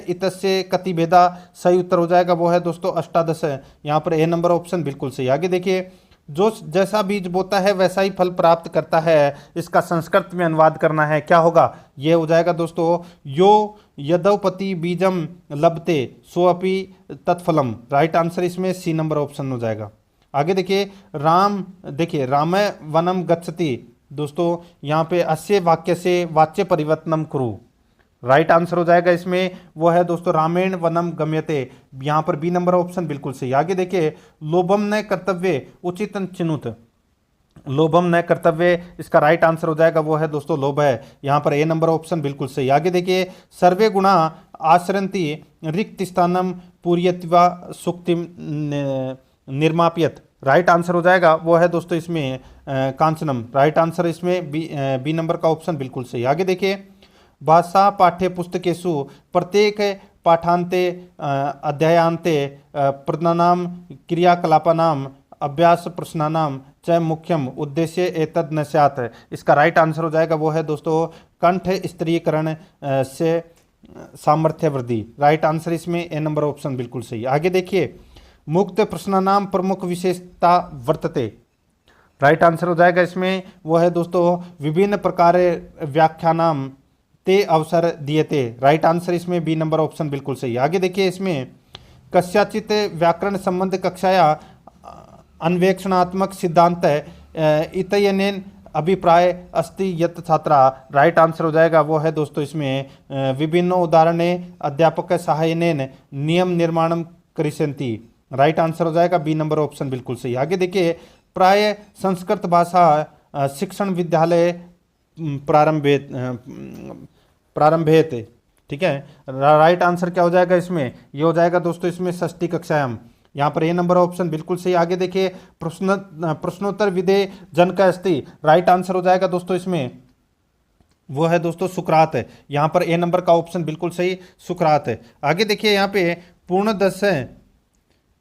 इतस्य कतिभेदा, सही उत्तर हो जाएगा वो है दोस्तों अष्टादश है, यहाँ पर ए नंबर ऑप्शन बिल्कुल सही। आगे देखिए, जो जैसा बीज बोता है वैसा ही फल प्राप्त करता है, इसका संस्कृत में अनुवाद करना है, क्या होगा, ये हो जाएगा दोस्तों यो यदौपति बीजम लभते सोअपि तत्फलम, राइट आंसर इसमें सी नंबर ऑप्शन हो जाएगा। आगे देखिए, देखिए रामय वनम गच्छति, दोस्तों यहाँ पे अस्य वाक्य से वाच्य परिवर्तनम कुरु, राइट आंसर हो जाएगा इसमें वो है दोस्तों रामेण वनम गम्यते, यहाँ पर बी नंबर ऑप्शन बिल्कुल सही। आगे देखिए, लोभम न कर्तव्य उचित चिनुत, लोभम न कर्तव्य, इसका राइट आंसर हो जाएगा वो है दोस्तों लोभ है, यहाँ पर ए नंबर ऑप्शन बिल्कुल सही। आगे देखिए, सर्वे गुणा आश्रंति रिक्त स्थानम पूर्यत्वा सुक्तिम निर्माप्यत, राइट आंसर हो जाएगा वो है दोस्तों इसमें कांचनम, राइट आंसर इसमें बी नंबर का ऑप्शन बिल्कुल सही। आगे देखिए, भाषा पाठ्य पुस्तकेषु प्रत्येक पाठान्ते अध्यायान्ते प्रश्नानां क्रियाकलापानां अभ्यास प्रश्नानां च मुख्यम उद्देश्य एतद् न स्यात्, इसका राइट आंसर हो जाएगा वो है दोस्तों कंठ स्त्रीकरण से सामर्थ्य वृद्धि, राइट आंसर इसमें ए नंबर ऑप्शन बिल्कुल सही। आगे देखिए, मुक्त प्रश्नानां प्रमुख विशेषता वर्तते, राइट आंसर हो जाएगा इसमें वो है दोस्तों विभिन्न प्रकार व्याख्यानाम ते अवसर दिएते, राइट आंसर इसमें बी नंबर ऑप्शन बिल्कुल सही। आगे देखिए, इसमें कस्याचित व्याकरण संबंध कक्षाया अन्वेक्षणात्मक सिद्धांत इत्यनेन अभिप्राय अस्ति यत छात्रा, राइट आंसर हो जाएगा वो है दोस्तों इसमें विभिन्न उदाहरणे अध्यापक सहायनेन नियम निर्माणम करिष्यन्ति, राइट आंसर हो जाएगा बी नंबर ऑप्शन बिल्कुल सही। आगे देखिए, प्राय संस्कृत भाषा शिक्षण विद्यालय प्रारंभेत, ठीक है, राइट आंसर क्या हो जाएगा इसमें, ये हो जाएगा दोस्तों इसमें षष्ठी कक्षायाम, यहाँ पर ए नंबर ऑप्शन बिल्कुल सही। आगे देखिए, प्रश्नोत्तर विधेय जन का अस्ति, राइट आंसर हो जाएगा दोस्तों इसमें वो है दोस्तों सुकरात है, यहाँ पर ए नंबर का ऑप्शन बिल्कुल सही सुकरात है। आगे देखिए, यहाँ पे पूर्णदश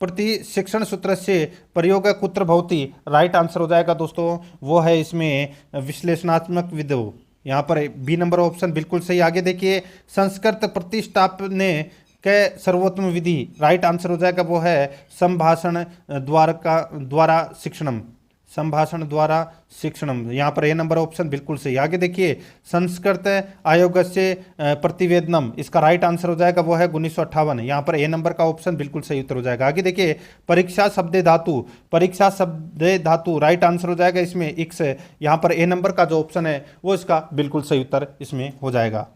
प्रति शिक्षण सूत्र से प्रयोग कुत्र भवति, राइट आंसर हो जाएगा दोस्तों वो है इसमें विश्लेषणात्मक विधो, यहाँ पर बी नंबर ऑप्शन बिल्कुल सही। आगे देखिए, संस्कृत प्रतिष्ठापने के सर्वोत्तम विधि, राइट आंसर हो जाएगा वो है संभाषण द्वारा शिक्षणम, संभाषण द्वारा शिक्षणम, यहाँ पर ए नंबर ऑप्शन बिल्कुल सही। आगे देखिए, संस्कृत आयोग से प्रतिवेदनम, इसका राइट आंसर हो जाएगा वो है 1958, यहाँ पर ए नंबर का ऑप्शन बिल्कुल सही उत्तर हो जाएगा। आगे देखिए, परीक्षा शब्दे धातु, परीक्षा शब्दे धातु, राइट आंसर हो जाएगा इसमें इक्स, यहाँ पर ए नंबर का जो ऑप्शन है वो इसका बिल्कुल सही उत्तर इसमें हो जाएगा।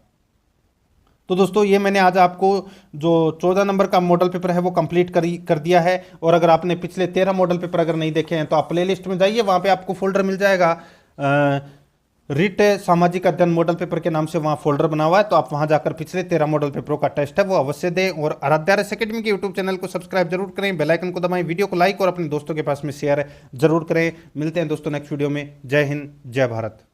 तो दोस्तों ये मैंने आज आपको जो 14 नंबर का मॉडल पेपर है वो कंप्लीट कर दिया है, और अगर आपने पिछले 13 मॉडल पेपर अगर नहीं देखे हैं तो आप प्लेलिस्ट में जाइए, वहाँ पे आपको फोल्डर मिल जाएगा रिट सामाजिक अध्ययन मॉडल पेपर के नाम से, वहाँ फोल्डर बना हुआ है, तो आप वहाँ जाकर पिछले 13 मॉडल पेपरों का टेस्ट है वो अवश्य दें। और आराध्या अकेडमी के यूट्यूब चैनल को सब्सक्राइब जरूर करें, बेल आइकन को दबाएं, वीडियो को लाइक और अपने दोस्तों के पास में शेयर जरूर करें। मिलते हैं दोस्तों नेक्स्ट वीडियो में। जय हिंद, जय भारत।